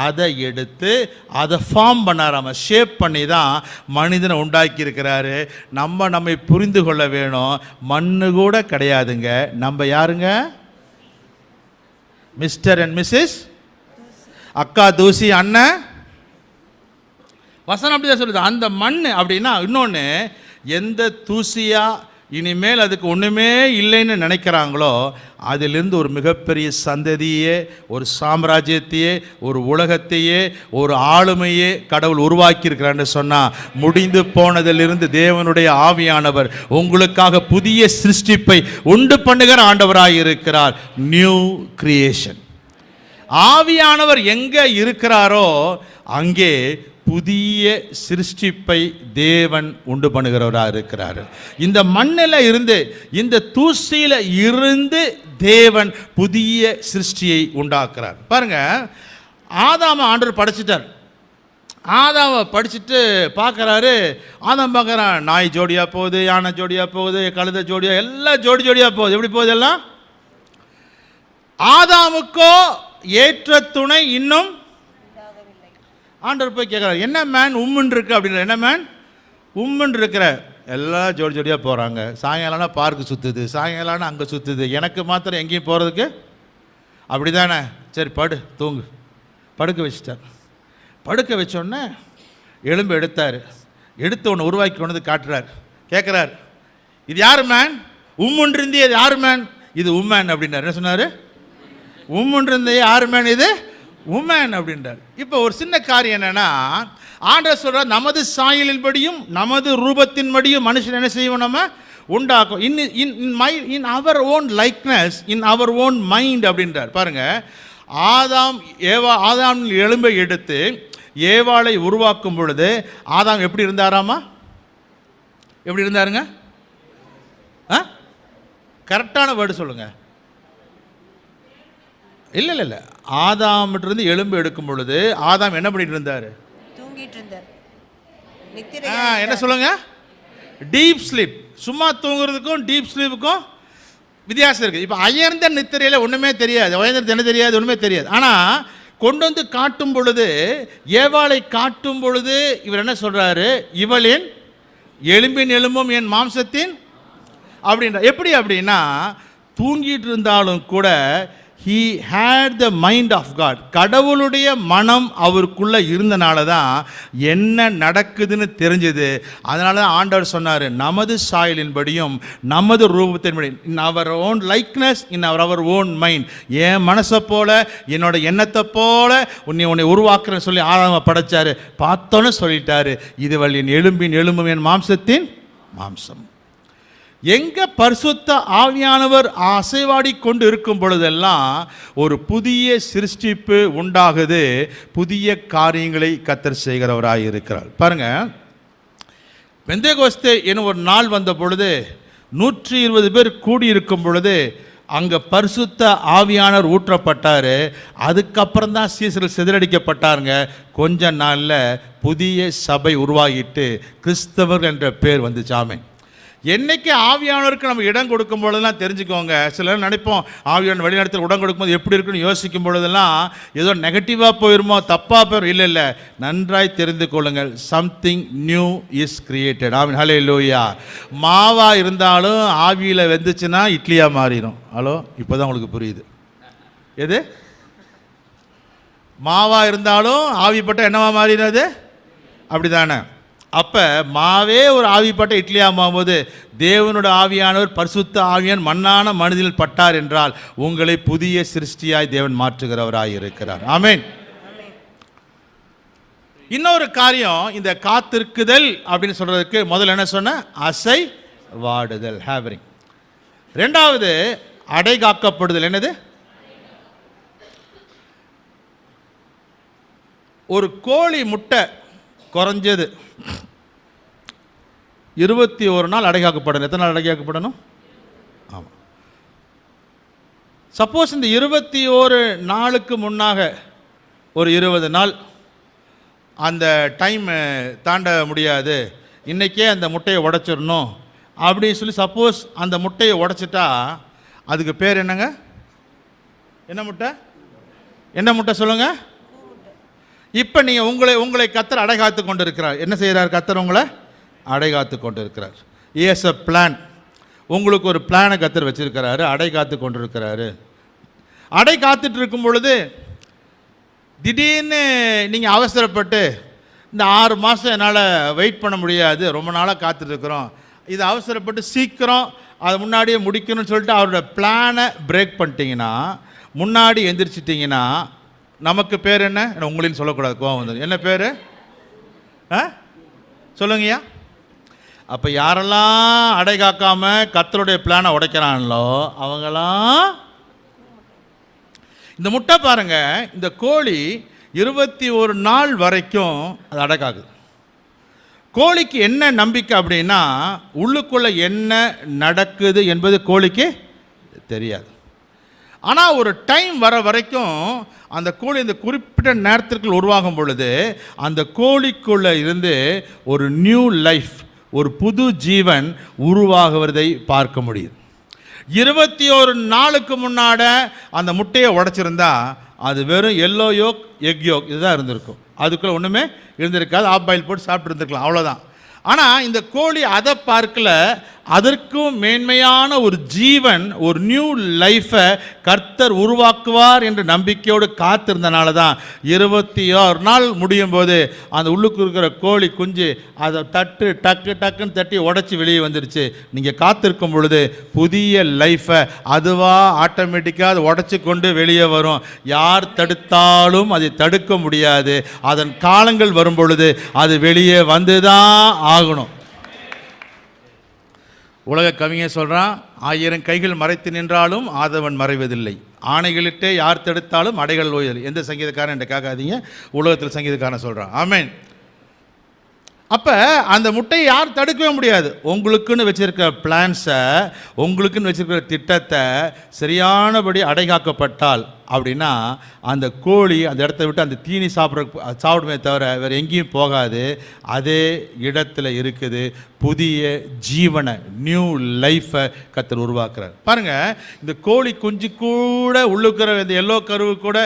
அதை எடுத்து அதை ஃபார்ம் பண்ணாராம, ஷேப் பண்ணி தான் மனிதனை உண்டாக்கி இருக்கிறாரு. நம்மை புரிந்து கொள்ள வேணும். மண்ணு கூட கிடையாதுங்க. நம்ம யாருங்க? மிஸ்டர் அண்ட் மிஸ்ஸஸ், அக்கா தூசி அண்ணன். வசனம் அப்படி தான் சொல்லுது. அந்த மண் அப்படின்னா இன்னொன்று, எந்த தூசியா இனிமேல் அதுக்கு ஒன்றுமே இல்லைன்னு நினைக்கிறாங்களோ, அதிலிருந்து ஒரு மிகப்பெரிய சந்ததியே, ஒரு சாம்ராஜ்யத்தையே, ஒரு உலகத்தையே, ஒரு ஆளுமையே கடவுள் உருவாக்கியிருக்கிறான்னு சொன்னால், முடிந்து போனதிலிருந்து தேவனுடைய ஆவியானவர் உங்களுக்காக புதிய சிருஷ்டிப்பை உண்டு பண்ணுகிற ஆண்டவராக இருக்கிறார். New creation. ஆவியானவர் எங்கே இருக்கிறாரோ அங்கே புதிய சிருஷ்டிப்பை தேவன் உண்டு பண்ணுகிறவராக இருக்கிறார். இந்த மண்ணில் இருந்து, இந்த தூசியில் இருந்து தேவன் புதிய சிருஷ்டியை உண்டாக்குறார். பாருங்க, ஆதாமை ஆண்டவர் படைச்சிட்டார். ஆதாமை படிச்சுட்டு பார்க்குறாரு. ஆதாம் பார்க்குறான், நாய் ஜோடியாக போகுது, யானை ஜோடியாக போகுது, கழுதை ஜோடியாக, எல்லாம் ஜோடி ஜோடியாக போகுது. எப்படி போகுது எல்லாம்? ஆதாமுக்கோ ஏற்ற துணை இன்னும் ஆண்டவர் போய் கேட்குறாரு, என்ன மேன் உம்முன்னு இருக்கு அப்படின்ற, என்ன மேன் உம்முன்னு இருக்கிற, எல்லாம் ஜோடி ஜோடியாக போகிறாங்க. சாயங்காலம்னா பார்க்கு சுற்றுது, சாயங்காலம்னா அங்கே சுற்றுது, எனக்கு மாத்திரம் எங்கேயும் போகிறதுக்கு அப்படி தானே, சரி படு தூங்கு. படுக்க வச்சிட்டார். படுக்க வச்சோடனே எலும்பு எடுத்தார். எடுத்து ஒன்று உருவாக்கி கொண்டு வந்து காட்டுறார். கேட்குறார், இது யார் மேன்? உம்முன்னு இருந்தே இது யார் மேன்? இது உம்மேன் அப்படின்னார். என்ன சொன்னார்? உம்முன்னு இருந்தே யார் மேன்? இது உமன் அப்படின்றார். இப்போ ஒரு சின்ன காரியம் என்னன்னா, ஆண்டவர் சொல்றார், நமது சாயலின்படியும் நமது ரூபத்தின்படியும் மனுஷன் என்ன செய்வோம், நம்ம உண்டாக்கும். In our own likeness, in our own mind அப்படின்றார். பாருங்க, ஆதாம் எலும்பை எடுத்து ஏவாளை உருவாக்கும் பொழுது ஆதாம் எப்படி இருந்தாராமா? எப்படி இருந்தாருங்க? கரெக்டான வேர்டு சொல்லுங்க. இல்லை ஆதாமிட்டிருந்து எலும்பு எடுக்கும் பொழுது ஆதாம் என்ன பண்ணிட்டு இருந்தார்? தூங்கிட்டு இருந்தார். என்ன சொல்லுங்க? Deep sleep. சும்மா தூங்குறதுக்கும் டீப் ஸ்லீப்புக்கும் வித்தியாசம் இருக்குது. இப்போ அயர்ந்த நித்திரையில் ஒன்றுமே தெரியாது, உயர்ந்த என்ன தெரியாது, ஒன்றுமே தெரியாது. ஆனால் கொண்டு வந்து காட்டும் பொழுது, ஏவாளை காட்டும் பொழுது இவர் என்ன சொல்கிறாரு? இவளின் எலும்பின் எலும்பும் என் மாம்சத்தின் அப்படின்ற. எப்படி அப்படின்னா, தூங்கிட்டு இருந்தாலும் கூட he had the mind of God. கடவுளுடைய மனம் அவருக்குள்ளே இருந்தனால தான் என்ன நடக்குதுன்னு தெரிஞ்சது. அதனால தான் ஆண்டவர் சொன்னார், நமது சாயலின்படியும் நமது ரூபத்தின்படி, in our own likeness, in our own mind. என் மனசை போல, என்னோட எண்ணத்தை போல உன்னை உருவாக்குறேன்னு சொல்லி ஆதாமை படைச்சார். பார்த்தோன்னு சொல்லிட்டாரு, இது என் எலும்பின் எலும்பும் என் மாம்சத்தின் மாம்சம். எங்கே பரிசுத்த ஆவியானவர் அசைவாடி கொண்டு இருக்கும் பொழுதெல்லாம் ஒரு புதிய சிருஷ்டிப்பு உண்டாகுது. புதிய காரியங்களை கர்த்தர் செய்கிறவராக இருக்கிறார். பாருங்க, பெந்தேகோஸ்தே எனும் ஒரு நாள் வந்த பொழுது 120 பேர் கூடியிருக்கும் பொழுது அங்கே பரிசுத்த ஆவியானவர் ஊற்றப்பட்டார். அதுக்கப்புறம் தான் சீசர்கள் சிதறடிக்கப்பட்டாருங்க. கொஞ்ச நாளில் புதிய சபை உருவாகிட்டு கிறிஸ்தவர்கள் என்ற பேர் வந்துச்சாமே. என்னைக்கு ஆவியானவருக்கு நம்ம இடம் கொடுக்கும் பொழுதெல்லாம் தெரிஞ்சுக்கோங்க. சிலர் நினைப்போம் ஆவியான வழிநடத்தல் இடம் கொடுக்கும்போது எப்படி இருக்குன்னு யோசிக்கும் பொழுதெல்லாம் ஏதோ நெகட்டிவாக போயிருமோ, தப்பாக போயிடும். இல்லை இல்லை, நன்றாய் தெரிந்து கொள்ளுங்கள். Something new is created. ஆமீன், ஹல்லேலூயா. மாவாக இருந்தாலும் ஆவியில் வெந்துச்சுன்னா இட்லியாக மாறிடும். ஹலோ, இப்போ தான் உங்களுக்கு புரியுது. எது மாவாக இருந்தாலும் ஆவிப்பட்ட என்னவா மாறினது? அப்படி தானே? அப்போ மாவே ஒரு ஆவிப்பட்ட இட்லியாக மாறும்போது தேவனோட ஆவியானவர் பரிசுத்த ஆவியான் மண்ணான மனிதனில் பட்டார் என்றால் உங்களை புதிய சிருஷ்டியாய் தேவன் மாற்றுகிறவராய் இருக்கிறார். ஆமென். இன்னொரு காரியம், இந்த காத்திருக்குதல் அப்படின்னு சொல்றதுக்கு முதல்ல என்ன சொன்ன? அசை வாடுதல், ஹேவரிங். ரெண்டாவது அடை காக்கப்படுதல். என்னது? ஒரு கோழி முட்டை குறைஞ்சது 21 நாள் அடைகாக்கப்படணும். எத்தனை நாள் அடைகாக்கப்படணும்? ஆமாம். சப்போஸ் இந்த 21 நாளுக்கு முன்னாக ஒரு 20 நாள் அந்த டைம் தாண்ட முடியாது, இன்றைக்கே அந்த முட்டையை உடைச்சிடணும் அப்படின்னு சொல்லி சப்போஸ் அந்த முட்டையை உடைச்சிட்டா அதுக்கு பேர் என்னங்க? என்ன முட்டை? என்ன முட்டை சொல்லுங்கள்? இப்போ நீங்கள் உங்களை கர்த்தர் அடைகாத்து கொண்டு இருக்கிறார். என்ன செய்கிறார் கர்த்தர்? உங்களை அடைகாத்து கொண்டு இருக்கிறார். Is a plan. உங்களுக்கு ஒரு பிளானை கர்த்தர் வச்சிருக்கிறாரு, அடை காத்து கொண்டு இருக்கிறாரு. அடை காத்துட்டு இருக்கும் பொழுது திடீர்னு நீங்கள் அவசரப்பட்டு இந்த 6 மாதம் என்னால் வெயிட் பண்ண முடியாது, ரொம்ப நாளாக காத்துட்ருக்குறோம், இது அவசரப்பட்டு சீக்கிரம் அதை முன்னாடியே முடிக்கணும்னு சொல்லிட்டு அவரோட பிளானை பிரேக் பண்ணிட்டீங்கன்னா, முன்னாடி எந்திரிச்சிட்டிங்கன்னா நமக்கு பேர் என்ன? உங்களின்னு சொல்லக்கூடாது, கோவம் வந்து. என்ன பேர்? சொல்லுங்கய்யா. அப்போ யாரெல்லாம் அடை காக்காமல் கர்த்தருடைய பிளானை உடைக்கிறாங்களோ அவங்களாம் இந்த முட்டை பாருங்க, இந்த கோழி 21 நாள் வரைக்கும் அது அடை காக்குது. கோழிக்கு என்ன நம்பிக்கை அப்படின்னா, உள்ளுக்குள்ளே என்ன நடக்குது என்பது கோழிக்கு தெரியாது. ஆனால் ஒரு டைம் வர வரைக்கும் அந்த கோழி இந்த குறிப்பிட்ட நேரத்திற்குள் உருவாகும் பொழுது அந்த கோழிக்குள்ளே இருந்து ஒரு நியூ லைஃப், ஒரு புது ஜீவன் உருவாகுவதை பார்க்க முடியுது. 21 நாளுக்கு முன்னாட அந்த முட்டையை உடைச்சிருந்தா அது வெறும் எல்லோ யோக், எக் யோக் இதுதான் இருந்திருக்கும். அதுக்குள்ளே ஒன்றுமே இருந்திருக்காது. ஆஃப் பாயில் போட்டு சாப்பிட்டு இருந்திருக்கலாம், அவ்வளோதான். ஆனால் இந்த கோழி அதை பார்க்கல, அதற்கும் மேன்மையான ஒரு ஜீவன், ஒரு நியூ லைஃப்பை கர்த்தர் உருவாக்குவார் என்ற நம்பிக்கையோடு காத்திருந்தனால தான் 21 நாள் முடியும் போது அந்த உள்ளுக்கு இருக்கிற கோழி குஞ்சு அதை டக்குன்னு தட்டி உடச்சி வெளியே வந்துடுச்சு. நீங்கள் காத்திருக்கும் பொழுது புதிய லைஃப்பை அதுவாக ஆட்டோமேட்டிக்காக அதை உடச்சி கொண்டு வெளியே வரும். யார் தடுத்தாலும் அதை தடுக்க முடியாது. அதன் காலங்கள் வரும் பொழுது அது வெளியே வந்து தான் ஆகணும். உலக கவிஞர் சொல்கிறான், 1000 கைகள் மறைத்து நின்றாலும் ஆதவன் மறைவதில்லை, ஆணைகளிட்டே யார் தடுத்தாலும் அடைகள் ஓய்தல். எந்த சங்கீதக்காரன் என்ற கேட்காதீங்க, உலகத்தில் சங்கீதக்காரன் சொல்கிறான். ஆமென். அப்போ அந்த முட்டையை யார் தடுக்கவே முடியாது. உங்களுக்குன்னு வச்சுருக்கிற பிளான்ஸை, உங்களுக்குன்னு வச்சுருக்கிற திட்டத்தை சரியானபடி அடைகாக்கப்பட்டால் அப்படின்னா அந்த கோழி அந்த இடத்த விட்டு அந்த தீனி சாப்பிடுமே தவிர வேறு எங்கேயும் போகாது. அதே இடத்துல இருக்குது. புதிய ஜீவனை, நியூ லைஃப்பை கர்த்தர் உருவாக்குறார். பாருங்கள், இந்த கோழி குஞ்சு கூட உள்ளுக்கிற இந்த எல்லோ கருவு கூட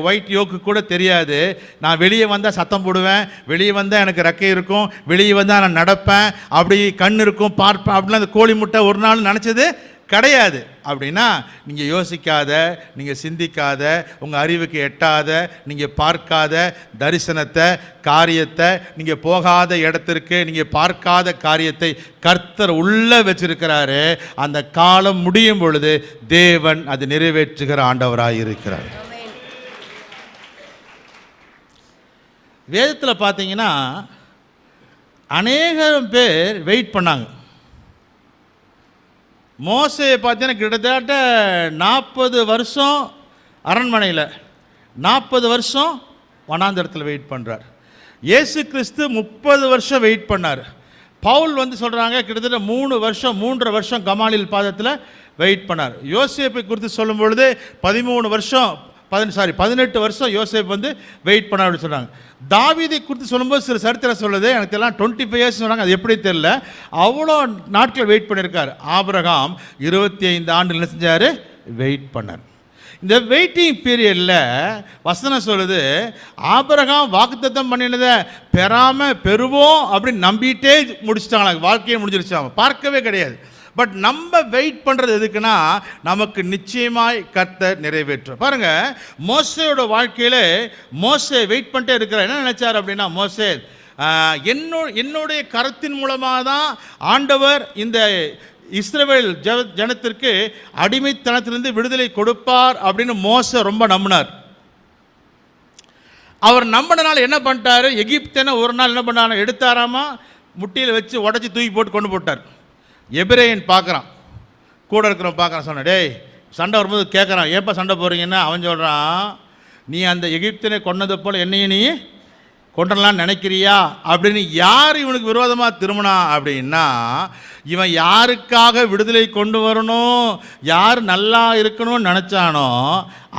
ஒயிட் யோக்கு கூட தெரியாது. நான் வெளியே வந்தால் சத்தம் போடுவேன், வெளியே வந்தால் எனக்கு ரெக்கை இருக்கும், வெளியே வந்தால் நான் நடப்பேன், அப்படி கண் இருக்கும், பார்ப்பேன் அப்படிலாம் அந்த கோழி முட்டை ஒரு நாள் நினச்சது கிடையாது. அப்படின்னா நீங்கள் யோசிக்காத, நீங்கள் சிந்திக்காத, உங்கள் அறிவுக்கு எட்டாத, நீங்கள் பார்க்காத தரிசனத்தை, காரியத்தை, நீங்கள் போகாத இடத்திற்கு நீங்கள் பார்க்காத காரியத்தை கர்த்தர் உள்ளே வச்சிருக்கிறாரு. அந்த காலம் முடியும் பொழுது தேவன் அது நிறைவேற்றுகிற ஆண்டவராக இருக்கிறார். வேதத்தில் பார்த்தீங்கன்னா அநேகம் பேர் வெயிட் பண்ணாங்க. மோசே பார்த்தீங்கன்னா கிட்டத்தட்ட 40 வருஷம் அரண்மனையில், 40 வருஷம் வனாந்தரத்தில் வெயிட் பண்ணுறார். இயேசு கிறிஸ்து 30 வருஷம் வெயிட் பண்ணார். பவுல் வந்து சொல்கிறாங்க கிட்டத்தட்ட 3.5 வருஷம் கமாலியல் பாதத்தில் வெயிட் பண்ணார். யோசேப்பை குறித்து சொல்லும் பொழுது 13 வருஷம் 18 வருஷம் யோசேப்பு வந்து வெயிட் பண்ண அப்படின்னு சொன்னாங்க. தாவீதை குறித்து சொல்லும்போது சில சரித்திரம் சொல்லுது, எனக்கு தெரியல 25 இயர்ஸ் சொன்னாங்க, அது எப்படி தெரியல. அவ்வளோ நாட்கள் வெயிட் பண்ணியிருக்காரு. ஆபிரகாம் 25 ஆண்டு என்ன செஞ்சார்? வெயிட் பண்ணார். இந்த வெயிட்டிங் பீரியடில் வசனம் சொல்லுது, ஆபிரகாம் வாக்குத்தத்தம் பண்ணினதை பெறாமல் பெறுவோம் அப்படின்னு நம்பிட்டே முடிச்சிட்டாங்க. வாழ்க்கையை முடிஞ்சிருச்சாங்க, பார்க்கவே கிடையாது. பட் நம்ம வெயிட் பண்ணுறது எதுக்குன்னா, நமக்கு நிச்சயமாய் கர்த்தர் நிறைவேற்றும். பாருங்கள், மோசேயோட வாழ்க்கையில் மோசே வெயிட் பண்ணிட்டே இருக்கிறார். என்ன நினைச்சார் அப்படின்னா, மோசே என்னுடைய கரத்தின் மூலமாக தான் ஆண்டவர் இந்த இஸ்ரவேல் ஜனத்திற்கு அடிமைத்தனத்திலிருந்து விடுதலை கொடுப்பார் அப்படின்னு மோசே ரொம்ப நம்பினார். அவர் நம்பினால என்ன பண்ணிட்டாரு, எகிப்தனை ஒரு நாள் என்ன பண்ணாரு, எடுத்தாராமா, முட்டியில் வச்சு உடச்சி தூக்கி போட்டு கொண்டு போட்டார். எபிரேயன் பார்க்குறான், கூட இருக்கிறவன் பார்க்குறான், சொன்ன டேய் சண்டை வரும்போது கேட்குறான், ஏப்பா சண்டை போகிறீங்கன்னா, அவன் சொல்கிறான், நீ அந்த எகிப்தனை கொன்னது போல் என்னையும் நீ கொண்டலான்னு நினைக்கிறியா அப்படின்னு. யார் இவனுக்கு விரோதமாக திரும்பினா அப்படின்னா, இவன் யாருக்காக விடுதலை கொண்டு வரணும், யார் நல்லா இருக்கணும்னு நினச்சானோ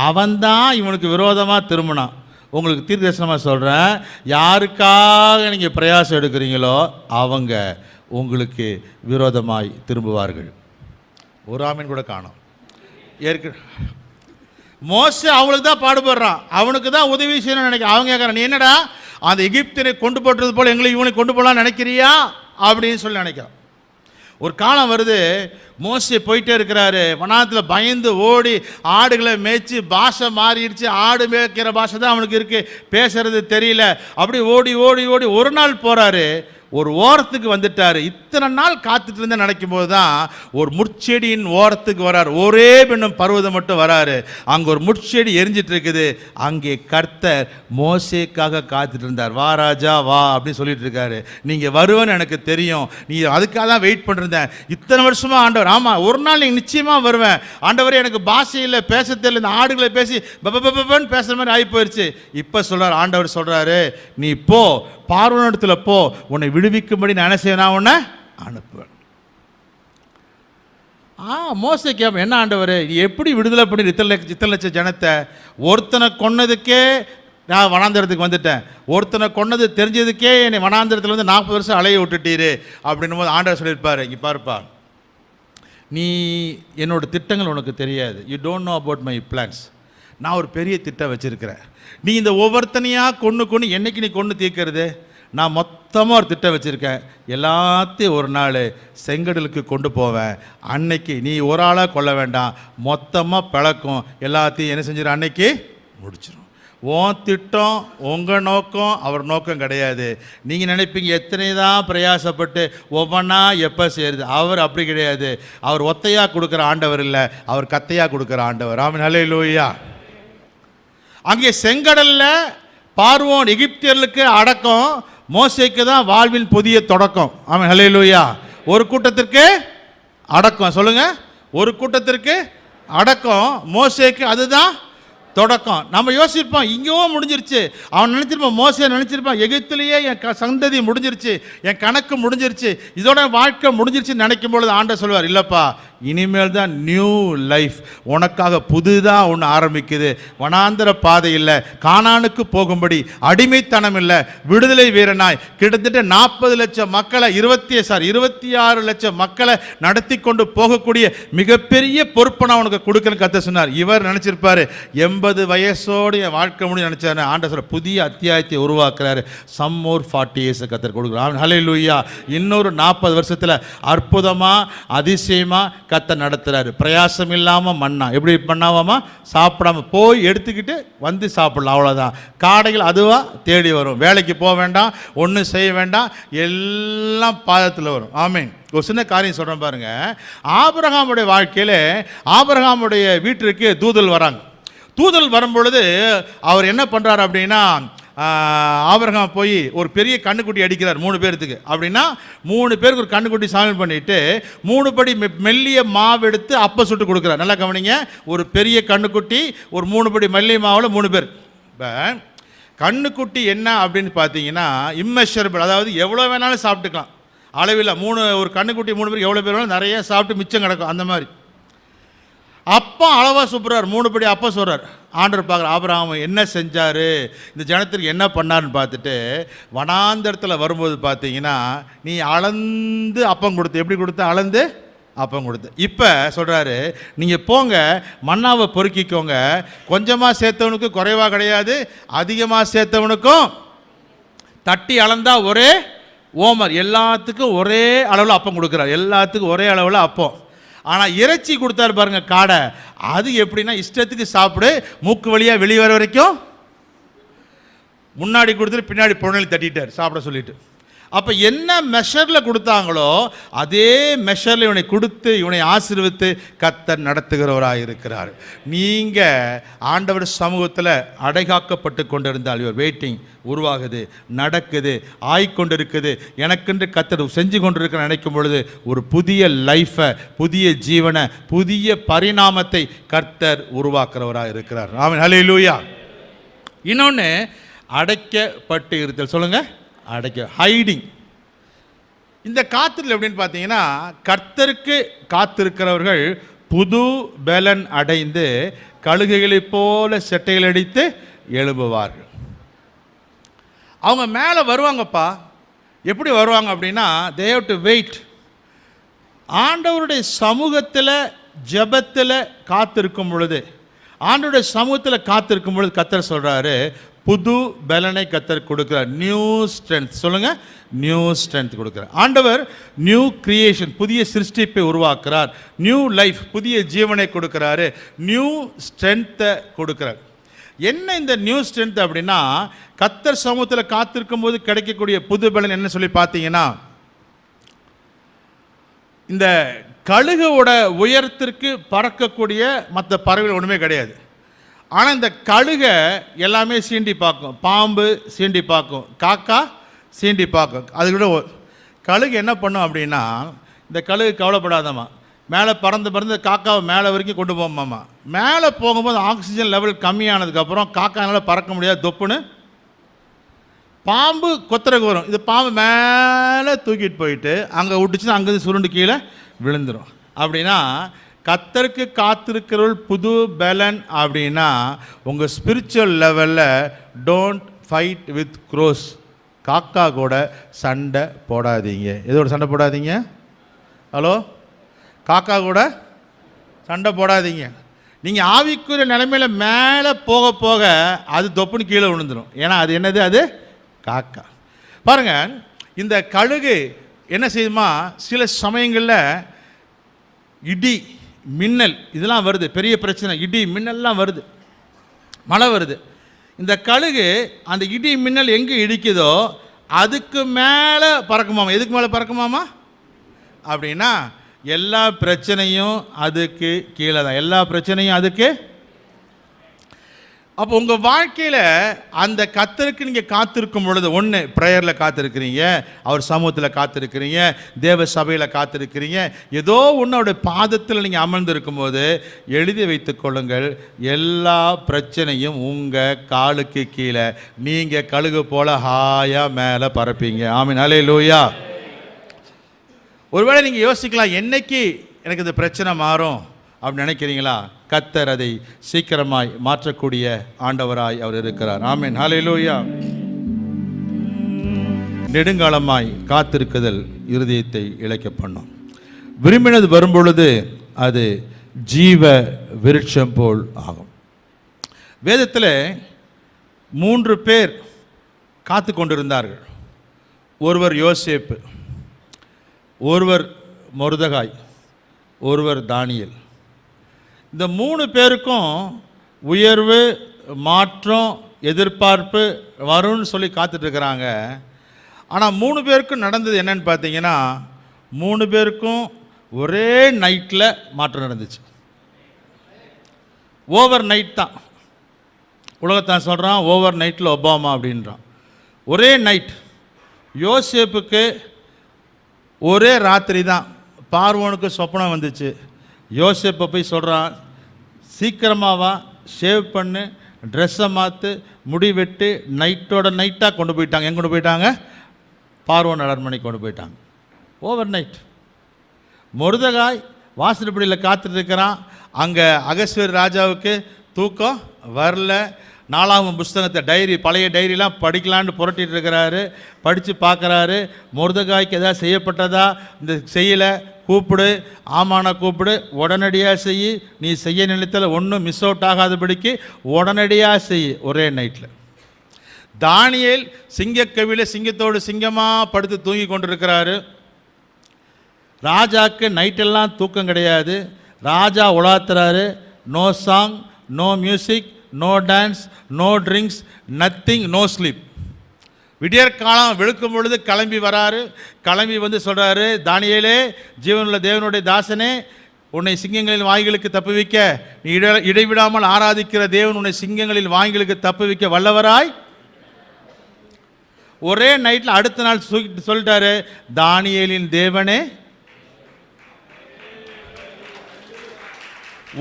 அவன்தான் இவனுக்கு விரோதமாக திரும்பினான். உங்களுக்கு தீர்க்கதரிசனமாக சொல்கிறேன், யாருக்காக நீங்கள் பிரயாசம் எடுக்கிறீங்களோ அவங்க உங்களுக்கு விரோதமாய் திரும்புவார்கள். ஒரு ஆமீன் கூட காணோம். மோசே அவங்களுக்கு தான் பாடுபடுறான், அவனுக்கு தான் உதவி செய்யணும்னு நினைக்கிறேன். அவங்க கேட்குறான், நீ என்னடா அந்த எகிப்தினை கொண்டு போட்டது போல் எங்களை இவனை கொண்டு போகலான்னு நினைக்கிறியா அப்படின்னு சொல்லி நினைக்கிறான். ஒரு காலம் வருது, மோசே போயிட்டே இருக்கிறாரு, வனாத்தில் பயந்து ஓடி ஆடுகளை மேய்ச்சி பாஷை மாறிடுச்சு. ஆடு மேய்க்கிற பாஷை தான் அவனுக்கு இருக்குது, பேசுறது தெரியல. அப்படி ஓடி ஓடி ஓடி ஒரு நாள் போகிறாரு, ஒரு ஓரத்துக்கு வந்துட்டார். இத்தனை நாள் காத்துட்டு இருந்த நினைக்கும் போது தான் ஒரு முட்செடியின் ஓரத்துக்கு வரார். ஒரே பெண்ணும் பருவதம் மட்டும் வராரு. அங்கே ஒரு முட்செடி எரிஞ்சிட்டு இருக்குது. அங்கே கர்த்தர் மோசேக்காக காத்துட்டு இருந்தார். வா ராஜா வா அப்படின்னு சொல்லிட்டு இருக்காரு. நீங்கள் வருவேன்னு எனக்கு தெரியும், நீ அதுக்காக தான் வெயிட் பண்ணிருந்தேன் இத்தனை வருஷமாக ஆண்டவர். ஆமாம், ஒரு நாள் நீங்கள் நிச்சயமாக வருவேன் ஆண்டவரே, எனக்கு பாஷையில் பேச தெரியல, இந்த ஆடுகளை பேசி பப்பன்னு பேசுகிற மாதிரி ஆகி போயிடுச்சு. இப்போ சொல்கிறார் ஆண்டவர், சொல்கிறாரு, நீ போ பார்வோனிடத்தில் போ, உன்னை விடுவிக்கும்படி நான் என்ன செய்வேன், நான் உன்னை அனுப்புவேன். மோசே கேட்பேன், என்ன ஆண்டவர் எப்படி விடுதலை பண்ணி இத்தனை லட்சம் ஜனத்தை? ஒருத்தனை கொன்னதுக்கே நான் வனாந்திரத்துக்கு வந்துட்டேன், ஒருத்தனை கொன்னது தெரிஞ்சதுக்கே என்னை வனாந்திரத்தில் வந்து 40 வருஷம் அலைய விட்டுட்டீரு அப்படின்னும் போது ஆண்டவர் சொல்லியிருப்பார், இங்கே பாருப்பா, நீ என்னோட திட்டங்கள் உனக்கு தெரியாது, you don't know about my plans. நான் ஒரு பெரிய திட்டம் வச்சுருக்கிறேன். நீ இந்த ஒவ்வொருத்தனையாக கொன்று என்னைக்கு நீ கொன்று தீர்க்கிறது? நான் மொத்தமாக ஒரு திட்டம் வச்சுருக்கேன். எல்லாத்தையும் ஒரு நாள் செங்கடலுக்கு கொண்டு போவேன். அன்னைக்கு நீ ஒரு ஆளாக கொள்ள வேண்டாம், மொத்தமாக பிளக்கும், எல்லாத்தையும் என்ன செஞ்சிடும், அன்னைக்கு முடிச்சிடும். உன் திட்டம் உங்கள் நோக்கம் அவர் நோக்கம் கிடையாது. நீங்கள் நினைப்பீங்க எத்தனை தான் பிரயாசப்பட்டு ஒவ்வொன்றா எப்போ சேருது. அவர் அப்படி கிடையாது. அவர் ஒத்தையாக கொடுக்குற ஆண்டவர் இல்லை, அவர் கத்தையாக கொடுக்குற ஆண்டவர். ஆமென், ஹல்லேலூயா. அங்கே செங்கடலில் பார்வோன் எகிப்தியர்களுக்கு அடக்கம், மோசேக்கு தான் வாழ்வின் புதிய தொடக்கம். ஆமென், ஹல்லேலூயா. ஒரு கூட்டத்திற்கு அடக்கம், சொல்லுங்கள், ஒரு கூட்டத்திற்கு அடக்கம், மோசேக்கு அதுதான் தொடக்கம். நம்ம யோசிப்போம் இங்கேயும் முடிஞ்சிருச்சு, அவன் நினச்சிருப்பான், மோசே நினச்சிருப்பான் எகிப்திலேயே என் சந்ததி முடிஞ்சிருச்சு, என் கணக்கு முடிஞ்சிருச்சு, இதோட வாழ்க்கை முடிஞ்சிருச்சுன்னு நினைக்கும் பொழுது ஆண்டவர் சொல்வார், இல்லைப்பா, இனிமேல் தான் நியூ லைஃப் உனக்காக புதுதாக ஒன்று ஆரம்பிக்குது. வனாந்தர பாதை இல்லை, கானானுக்கு போகும்படி அடிமைத்தனம் இல்லை, விடுதலை வீரனாய் கிட்டத்தட்ட 40 லட்சம் மக்களை 26 லட்சம் மக்களை நடத்தி கொண்டு போகக்கூடிய மிகப்பெரிய பொறுப்பை நான் உனக்கு கொடுக்குறேன்னு கர்த்தர் சொன்னார். இவர் நினச்சிருப்பார் 80 வயசோடு என் வாழ்க்கை முடிஞ்சு நினச்சாரு. ஆண்டவர் புதிய அத்தியாயத்தை உருவாக்குறாரு. சம் மோர் 40 இயர்ஸ் கர்த்தர் கொடுக்குறார். ஹல்லேலூயா. இன்னொரு 40 வருஷத்தில் அற்புதமாக அதிசயமாக கர்த்தர் நடத்துகிறாரு. பிரயாசம் இல்லாமல் மண்ணா எப்படி பண்ணாவாமா, சாப்பிடாம போய் எடுத்துக்கிட்டு வந்து சாப்பிடலாம், அவ்வளோதான். காடைகள் அதுவாக தேடி வரும், வேலைக்கு போக வேண்டாம், ஒன்றும் செய்ய வேண்டாம், எல்லாம் பாதத்தில் வரும். ஆமீன். ஒரு சின்ன காரியம் சொல்கிறேன் பாருங்க. ஆபிரகாமுடைய வாழ்க்கையில் ஆபிரகாமுடைய வீட்டிற்கு தூதல் வராங்க. தூதல் வரும்பொழுது அவர் என்ன பண்ணுறாரு அப்படின்னா, ஆபிரகாம் போய் ஒரு பெரிய கண்ணுக்குட்டி அடிக்கிறார் 3 பேர்த்துக்கு. அப்படின்னா 3 பேருக்கு ஒரு கண்ணுக்குட்டி சாமில் பண்ணிவிட்டு 3 படி மெல்லிய மாவு எடுத்து அப்போ சுட்டு கொடுக்குறார். நல்லா கவனிங்க, ஒரு பெரிய கண்ணுக்குட்டி, ஒரு 3 படி மெல்லிய மாவில் 3 பேர். இப்போ கண்ணுக்குட்டி என்ன அப்படின்னு பார்த்தீங்கன்னா இம்மெஷரபிள், அதாவது எவ்வளோ வேணாலும் சாப்பிட்டுக்கலாம், அளவில். ஒரு கண்ணுக்குட்டி 3 பேர் எவ்வளோ பேர் வேணாலும் நிறைய சாப்பிட்டு மிச்சம் கிடக்கும், அந்த மாதிரி. அப்பா அளவாக சுப்புறார், 3 படி அப்பா சொல்கிறார். ஆண்டவர் பார்க்குற ஆபிரகாம் என்ன செஞ்சார், இந்த ஜனத்திற்கு என்ன பண்ணார்னு பார்த்துட்டு வனாந்தரத்தில் வரும்போது பார்த்தீங்கன்னா, நீ அளந்து அப்பம் கொடுத்து, எப்படி கொடுத்த, அளந்து அப்பம் கொடுத்து. இப்போ சொல்கிறாரு, நீங்கள் போங்க மன்னாவை பொறுக்கிக்கோங்க, கொஞ்சமாக சேர்த்தவனுக்கு குறைவாக கிடையாது, அதிகமாக சேர்த்தவனுக்கும் தட்டி அளந்தா ஒரே ஓமர், எல்லாத்துக்கும் ஒரே அளவில் அப்பம் கொடுக்குறார், எல்லாத்துக்கும் ஒரே அளவில் அப்பம். ஆனால் இறைச்சி கொடுத்தாரு பாருங்க காடை, அது எப்படின்னா இஷ்டத்துக்கு சாப்பிடு, மூக்கு வழியாக வெளியே வர வரைக்கும் முன்னாடி கொடுத்துட்டு பின்னாடி புறநிலை தட்டிட்டார் சாப்பிட சொல்லிட்டு. அப்போ என்ன மெஷரில் கொடுத்தாங்களோ அதே மெஷரில் இவனை கொடுத்து இவனை ஆசீர்வித்து கர்த்தர் நடத்துகிறவராக இருக்கிறார். நீங்கள் ஆண்டவர் சமூகத்தில் அடைகாக்கப்பட்டு கொண்டிருந்தால் யுவர் வெயிட்டிங் உருவாகுது, நடக்குது, ஆய்கொண்டிருக்குது. எனக்கென்று கர்த்தர் செஞ்சு கொண்டிருக்கிற நினைக்கும் பொழுது ஒரு புதிய லைஃப்பை, புதிய ஜீவனை, புதிய பரிணாமத்தை கர்த்தர் உருவாக்குறவராக இருக்கிறார். ஆமென், ஹல்லேலூயா. இன்னொன்று அடைக்கப்பட்டு இருத்தல். சொல்லுங்கள், அடைக்க, ஹைடிங். இந்த காத்திரல் எப்படின்னு பார்த்தீங்கன்னா, கர்த்தருக்கு காத்திருக்கிறவர்கள் புது பலன் அடைந்து கழுகைகளைப் போல செட்டைகள் அடித்து எழும்புவார்கள். அவங்க மேலே வருவாங்கப்பா. எப்படி வருவாங்க அப்படின்னா, they have to wait. ஆண்டவருடைய சமூகத்தில் ஜெபத்தில் காத்திருக்கும் பொழுது, ஆண்டவருடைய சமூகத்தில் காத்திருக்கும் பொழுது கர்த்தர் சொல்கிறாரு, புது பலனை கர்த்தர் கொடுக்கிறார். New strength. சொல்லுங்கள், நியூ ஸ்ட்ரென்த் கொடுக்கிறார். ஆண்டவர் நியூ கிரியேஷன், புதிய சிருஷ்டிப்பை உருவாக்குறார். நியூ லைஃப், புதிய ஜீவனை கொடுக்கிறாரு. நியூ ஸ்ட்ரென்த்தை கொடுக்கிறார். என்ன இந்த நியூ ஸ்ட்ரென்த் அப்படின்னா, கர்த்தர் சமூகத்தில் காத்திருக்கும் போது கிடைக்கக்கூடிய புது பலன் என்ன சொல்லி பார்த்தீங்கன்னா, இந்த கழுகோட உயரத்திற்கு பறக்கக்கூடிய மற்ற பறவைகள் ஒன்றுமே கிடையாது. ஆனால் இந்த கழுகை எல்லாமே சீண்டி பார்க்கும், பாம்பு சீண்டி பார்க்கும், காக்கா சீண்டி பார்க்கும். அது கூட கழுகு என்ன பண்ணும் அப்படின்னா, இந்த கழுகு கவலைப்படாதம்மா, மேலே பறந்து காக்காவை மேலே வரைக்கும் கொண்டு போமாம்மா. மேலே போகும்போது ஆக்சிஜன் லெவல் கம்மியானதுக்கப்புறம் காக்கானால் பறக்க முடியாது, தொப்புன்னு பாம்பு கொத்துறக்கு வரும். இது பாம்பு மேலே தூக்கிட்டு போயிட்டு அங்கே விட்டுச்சுன்னா அங்கேருந்து சுருண்டு கீழே விழுந்துடும். அப்படின்னா கர்த்தருக்கு காத்திருக்கிறவள் புது பலன் அப்படின்னா, உங்கள் ஸ்பிரிச்சுவல் லெவலில் டோன்ட் ஃபைட் வித் க்ரோஸ். காக்கா கூட சண்டை போடாதீங்க. எதோட சண்டை போடாதீங்க? ஹலோ, காக்கா கூட சண்டை போடாதீங்க. நீங்கள் ஆவிக்குரிய நிலைமையில் மேலே போக போக அது தொப்புன்னு கீழே விழுந்துடும். ஏன்னா அது என்னது? அது காக்கா. பாருங்கள், இந்த கழுகு என்ன செய்யுமா, சில சமயங்களில் இடி மின்னல் இதெல்லாம் வருது, பெரிய பிரச்சனை, இடி மின்னல்லாம் வருது, மழை வருது. இந்த கழுகு அந்த இடி மின்னல் எங்கே இடிக்குதோ அதுக்கு மேலே பறக்குமாமா. எதுக்கு மேலே பறக்குமாமா அப்படின்னா, எல்லா பிரச்சனையும் அதுக்கு கீழே தான், எல்லா பிரச்சனையும் அதுக்கு. அப்போ உங்கள் வாழ்க்கையில் அந்த கர்த்தருக்கு நீங்கள் காத்திருக்கும் பொழுது, ஒன்று ப்ரேயரில் காத்திருக்கிறீங்க, அவர் சமூகத்தில் காத்திருக்கிறீங்க, தேவ சபையில் காத்திருக்கிறீங்க, ஏதோ ஒன்று அவருடைய பாதத்தில் நீங்கள் அமர்ந்திருக்கும் போது எழுதி வைத்து கொள்ளுங்கள், எல்லா பிரச்சனையும் உங்கள் காலுக்கு கீழே. நீங்கள் கழுகு போல் ஹாயாக மேலே பறப்பீங்க. ஆமென், ஹல்லேலூயா. ஒருவேளை நீங்கள் யோசிக்கலாம், என்னைக்கு எனக்கு இந்த பிரச்சனை மாறும் அப்படின்னு நினைக்கிறீங்களா? கர்த்தர் அதை சீக்கிரமாய் மாற்றக்கூடிய ஆண்டவராய் அவர் இருக்கிறார். ஆமென், ஹல்லேலூயா. நெடுங்காலமாய் காத்திருக்குதல் இருதயத்தை இளைக்க பண்ணும். விரும்பினது வரும்பொழுது அது ஜீவ விருட்சம் போல் ஆகும். வேதத்தில் 3 பேர் காத்து கொண்டிருந்தார்கள். ஒருவர் யோசேப்பு, ஒருவர் மொர்தெகாய், ஒருவர் தானியேல். இந்த 3 பேருக்கும் உயர்வு, மாற்றம், எதிர்பார்ப்பு வரும்னு சொல்லி காத்துட்ருக்கிறாங்க. ஆனால் 3 பேருக்கும் நடந்தது என்னன்னு பார்த்தீங்கன்னா, 3 பேருக்கும் ஒரே நைட்டில் மாற்றம் நடந்துச்சு. ஓவர் நைட் தான். உலகத்தான் சொல்கிறான் ஓவர் நைட்டில் ஒபாமா அப்படின்றான். ஒரே நைட். யோசேப்புக்கு ஒரே ராத்திரி தான் பார்வோனுக்கு சொப்பனம் வந்துச்சு. யோசேப்பை போய் சொல்கிறான், சீக்கிரமாவா, ஷேவ் பண்ணு, ட்ரெஸ்ஸை மாற்று, முடி வெட்டு. நைட்டோட நைட்டாக கொண்டு போயிட்டாங்க. எங்கே கொண்டு போயிட்டாங்க? பார்வோன் அரண்மனைக்கு கொண்டு போயிட்டாங்க. Over night. மொர்தெகாய் வாசற்படியில் காத்துட்டு இருக்கிறான். அங்கே அகஸ்வேர் ராஜாவுக்கு தூக்கம் வரல. 4ஆம் புஸ்தகத்தை டைரி, பழைய டைரிலாம் படிக்கலான்னு புரட்டிட்டு இருக்கிறாரு. படித்து பார்க்குறாரு, மொர்தெகாய்க்கு எதாவது செய்யப்பட்டதா, இந்த செய்யலை, கூப்பிடு, ஆமான கூப்பிடு, உடனடியாக செய், நீ செய்ய நினைத்தல ஒன்றும் மிஸ் அவுட் ஆகாதபடிக்கு உடனடியாக செய். ஒரே நைட்டில் தானியேல் சிங்கக்கவியில் சிங்கத்தோடு சிங்கமாக படுத்து தூங்கி கொண்டிருக்கிறாரு. ராஜாவுக்கு நைட்டெல்லாம் தூக்கம் கிடையாது. ராஜா உலாத்துறாரு. No song, no music, no dance, no drinks, nothing, no sleep. விடியற்காலம் வெளுக்கும் பொழுது கிளம்பி வராரு. கிளம்பி வந்து சொல்கிறாரு, தானியேலே, ஜீவனுள்ள தேவனுடைய தாசனே, உன்னை சிங்கங்களின் வாய்களுக்கு தப்புவிக்க நீ இடைவிடாமல் ஆராதிக்கிற தேவன் உன்னை சிங்கங்களின் வாய்களுக்கு தப்புவிக்க வல்லவராய். ஒரே நைட்டில் அடுத்த நாள் சொல்லிட்டாரு, தானியேலின் தேவனே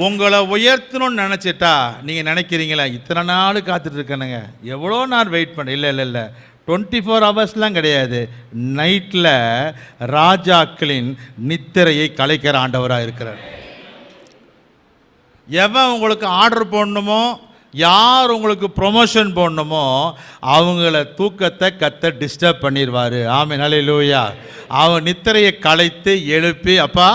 உங்களை உயர்த்தணும்னு நினச்சிட்டா நீங்கள் நினைக்கிறீங்களா இத்தனை நாள் காத்துட்டு இருக்கணுங்க, எவ்வளோ நாள் வெயிட் பண்ண. இல்லை 24 ஹவர்ஸ்லாம் கிடையாது. நைட்டில் ராஜாக்களின் நித்திரையை கலைக்கிற ஆண்டவராக இருக்கிறார். எவன் உங்களுக்கு ஆர்டர் போடணுமோ, யார் உங்களுக்கு ப்ரொமோஷன் போடணுமோ அவங்கள தூக்கத்தை கத்த டிஸ்டர்ப் பண்ணிடுவார். ஆமென், ஹல்லேலூயா. அவன் நித்திரையை கலைத்து எழுப்பி, அப்பா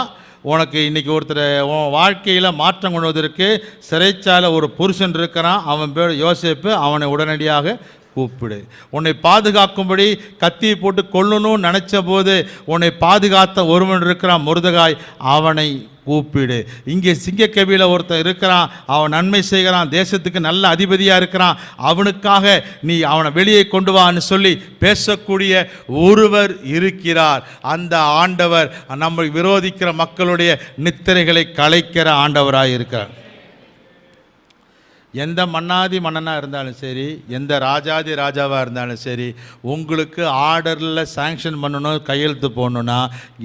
உனக்கு இன்றைக்கி ஒருத்தர் உன் வாழ்க்கையில் மாற்றம் கொள்வதற்கு சிறைச்சாலை ஒரு புருஷன் இருக்கிறான், அவன் பேர் யோசேப்பு, அவனை உடனடியாக கூப்பிடு. உன்னை பாதுகாக்கும்படி கத்தியை போட்டு கொல்லணும்னு நினச்ச போது உன்னை பாதுகாத்த ஒருவன் இருக்கிறான், மொர்தெகாய், அவனை கூப்பிடு. இங்கே சிங்கக்கவியில் ஒருத்தன் இருக்கிறான், அவன் நன்மை செய்கிறான், தேசத்துக்கு நல்ல அதிபதியாக இருக்கிறான், அவனுக்காக நீ அவனை வெளியே கொண்டு வான்னு சொல்லி பேசக்கூடிய ஒருவர் இருக்கிறார். அந்த ஆண்டவர் நம்மை விரோதிக்கிற மக்களுடைய நித்திரைகளை கலைக்கிற ஆண்டவராக இருக்கிறார். எந்த மன்னாதி மன்னனாக இருந்தாலும் சரி, எந்த ராஜாதி ராஜாவாக இருந்தாலும் சரி, உங்களுக்கு ஆர்டரில் சாங்ஷன் பண்ணணும், கையெழுத்து போடணுன்னா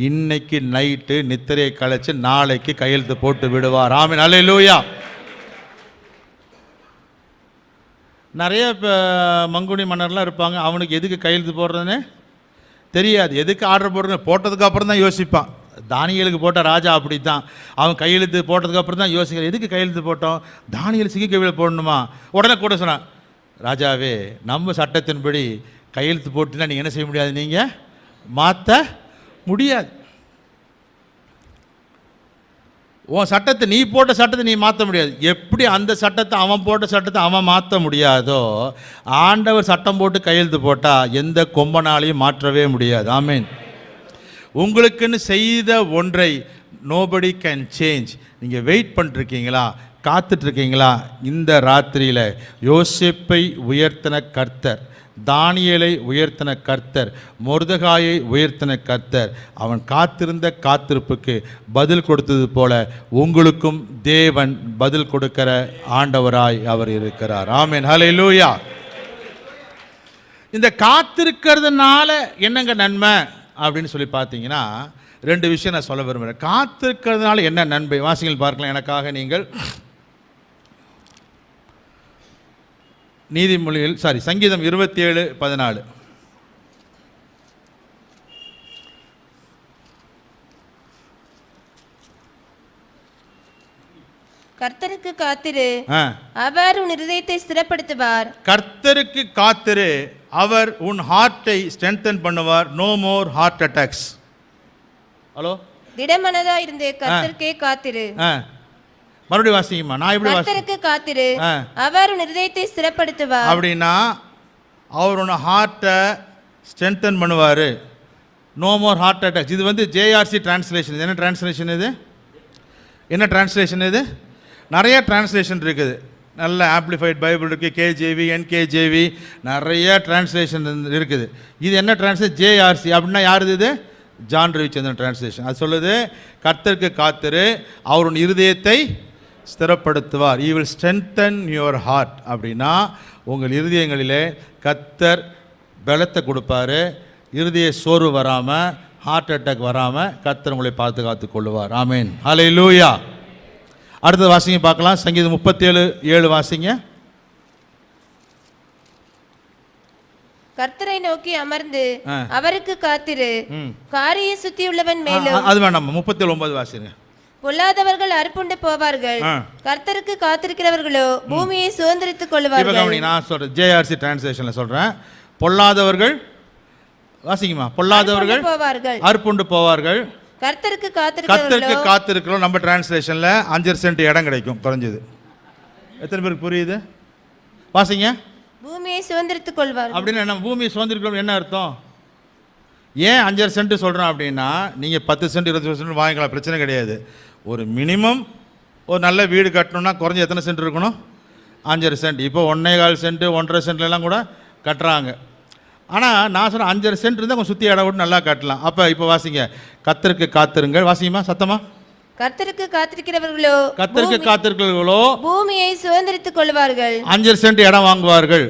இன்னைக்கு நைட்டு நித்திரையை கழிச்சு நாளைக்கு கையெழுத்து போட்டு விடுவார். ஆமென், ஹல்லேலூயா. நிறைய மங்குனி மன்னர்லாம் இருப்பாங்க, அவனுக்கு எதுக்கு கையெழுத்து போடுறதுன்னு தெரியாது. எதுக்கு ஆர்டர் போடுறது போட்டதுக்கு அப்புறம் தான் யோசிப்பான். தானியேலுக்கு போட்ட ராஜா அப்படி தான், அவன் கையெழுத்து போட்டதுக்கு அப்புறம் தான் யோசிக்கிறான், எதுக்கு கையெழுத்து போட்டோம், தானியேல் சிங்கக்கவியில் போடணுமா. உடனே கூட சொன்னான், ராஜாவே நம்ம சட்டத்தின்படி கையெழுத்து போட்டுன்னா நீங்கள் என்ன செய்ய முடியாது, நீங்கள் மாற்ற முடியாது. உன் சட்டத்தை, நீ போட்ட சட்டத்தை நீ மாற்ற முடியாது. எப்படி அந்த சட்டத்தை, அவன் போட்ட சட்டத்தை அவன் மாற்ற முடியாதோ, ஆண்டவர் சட்டம் போட்டு கையெழுத்து போட்டால் எந்த கொம்பனாலையும் மாற்றவே முடியாது. ஆமென். உங்களுக்குன்னு செய்த ஒன்றை நோபடி கேன் சேஞ்ச். நீங்கள் வெயிட் பண்ணிருக்கீங்களா, காத்துட்ருக்கீங்களா? இந்த ராத்திரியில் யோசேப்பை உயர்த்தின கர்த்தர், தானியேலை உயர்த்தின கர்த்தர், மொர்தெகாயை உயர்த்தின கர்த்தர், அவன் காத்திருந்த காத்திருப்புக்கு பதில் கொடுத்தது போல உங்களுக்கும் தேவன் பதில் கொடுக்கிற ஆண்டவராய் அவர் இருக்கிறார். ஆமென், ஹல்லேலூயா. இந்த காத்திருக்கிறதுனால என்னங்க நன்மை அப்படின்னு சொல்லி பார்த்தீங்கன்னா, 2 விஷயம் நான் சொல்ல விரும்புகிறேன். காத்திருக்கிறதுனால என்ன நன்மை, வாசிகள் பார்க்கலாம். எனக்காக நீங்கள் நீதிமொழிகள் சங்கீதம் 27:14. கர்த்தருக்கு காத்திரு, அவர் உன் இருதயத்தை ஸ்திரப்படுத்துவார். கர்த்தருக்கு காத்திரு, அவர் உன் ஹார்ட்டை ஸ்ட்ரென்தன் பண்ணுவார். No more heart attacks. Hello, திடமனதா இருந்து கர்த்தருக்கே காத்திரு. மறுபடியும் வாசிங்கம்மா. நான் இப்படி கர்த்தருக்கு காத்திரு, அவர் உன் இருதயத்தை ஸ்திரப்படுத்துவார். அப்படின்னா அவர் உன் ஹார்ட்டை ஸ்ட்ரென்தன் பண்ணுவார். No more heart attacks. இது வந்து ஜேஆர்சி டிரான்ஸ்லேஷன். என்ன டிரான்ஸ்லேஷன் இது? என்ன டிரான்ஸ்லேஷன் இது? நிறைய டிரான்ஸ்லேஷன் இருக்குது. நல்ல ஆம்ப்ளிஃபைட் பைபிள் இருக்குது, கேஜேவி, என்கேஜேவி, நிறைய டிரான்ஸ்லேஷன் இருக்குது. இது என்ன டிரான்ஸ்லேஷன்? ஜேஆர்சி. அப்படின்னா யார் இது? John Ravichandran translation. அது சொல்லுது, கர்த்தருக்கு காத்திரு, அவருடைய இருதயத்தை ஸ்திரப்படுத்துவார். He will strengthen your heart. அப்படின்னா உங்கள் இருதயங்களிலே கர்த்தர் பலத்தை கொடுப்பாரு. இருதய சோர்வு வராமல், ஹார்ட் அட்டாக் வராமல் கர்த்தர் உங்களை பாதுகாத்து கொள்ளுவார். ஆமென், ஹல்லேலூயா. அடுத்தது வாசிங்க பார்க்கலாம். சங்கீதம் 37:7 வாசிங்க. கர்த்தரை நோக்கி அமர்ந்து அவருக்கு காத்திரு, காரியை சுத்தி உள்ளவன் மேலும். அது வேண்டாம், 37:9 வாசிங்க. பொல்லாதவர்கள் அறுப்புண்டு போவார்கள், கர்த்தருக்கு காத்திருக்கிறவர்களோ பூமியை சுதந்திரித்துக் இப்ப கொள்வார்கள். கவனி, நான் சொல்றேன், ஜேஆர்சி டிரான்ஸ்லேஷன்ல சொல்றேன். பொல்லாதவர்கள், வாசிக்குமா, பொல்லாதவர்கள் போவார்கள், அறுப்புண்டு போவார்கள், கர்த்தருக்கு கர்த்தருக்கு காத்திருக்கிறவர்களோ. காத்திருக்கிறோம். நம்ம டிரான்ஸ்லேஷன்ல 5 சென்ட் இடம் கிடைக்கும் குறைஞ்சது. எத்தனை பேருக்கு புரியுது? வாசிங்க. பூமியை சுதந்திரித்துக் கொள்வார்கள் அப்படின்னா நம்ம பூமியை சுதந்திரிக்கிறோம் என்ன அர்த்தம்? ஏன் 5 சென்ட் சொல்கிறோம் அப்படின்னா, நீங்கள் 10 சென்ட் 20 சென்ட் வாங்கிக்கலாம், பிரச்சனை கிடையாது. ஒரு மினிமம் ஒரு நல்ல வீடு கட்டணும்னா குறைஞ்ச எத்தனை சென்ட் இருக்கணும்? 5 சென்ட். இப்போ 1.25 சென்ட் 1.5 சென்ட்லாம் கூட கட்டுறாங்க. ஆனால் நான் சொன்ன 5 சென்ட் இருந்தால் கொஞ்சம் சுற்றி இடம் விட்டு நல்லா கட்டலாம். அப்போ இப்போ வாசிங்க, கர்த்தருக்கு காத்திருங்கள். வாசிங்கம்மா சத்தமா. கர்த்தருக்கு காத்திருக்கிறவர்களோ, கர்த்தருக்கு காத்திருக்கிறவர்களோ பூமியை சுதந்திரித்துக் கொள்வார்கள். 5 சென்ட் இடம் வாங்குவார்கள்.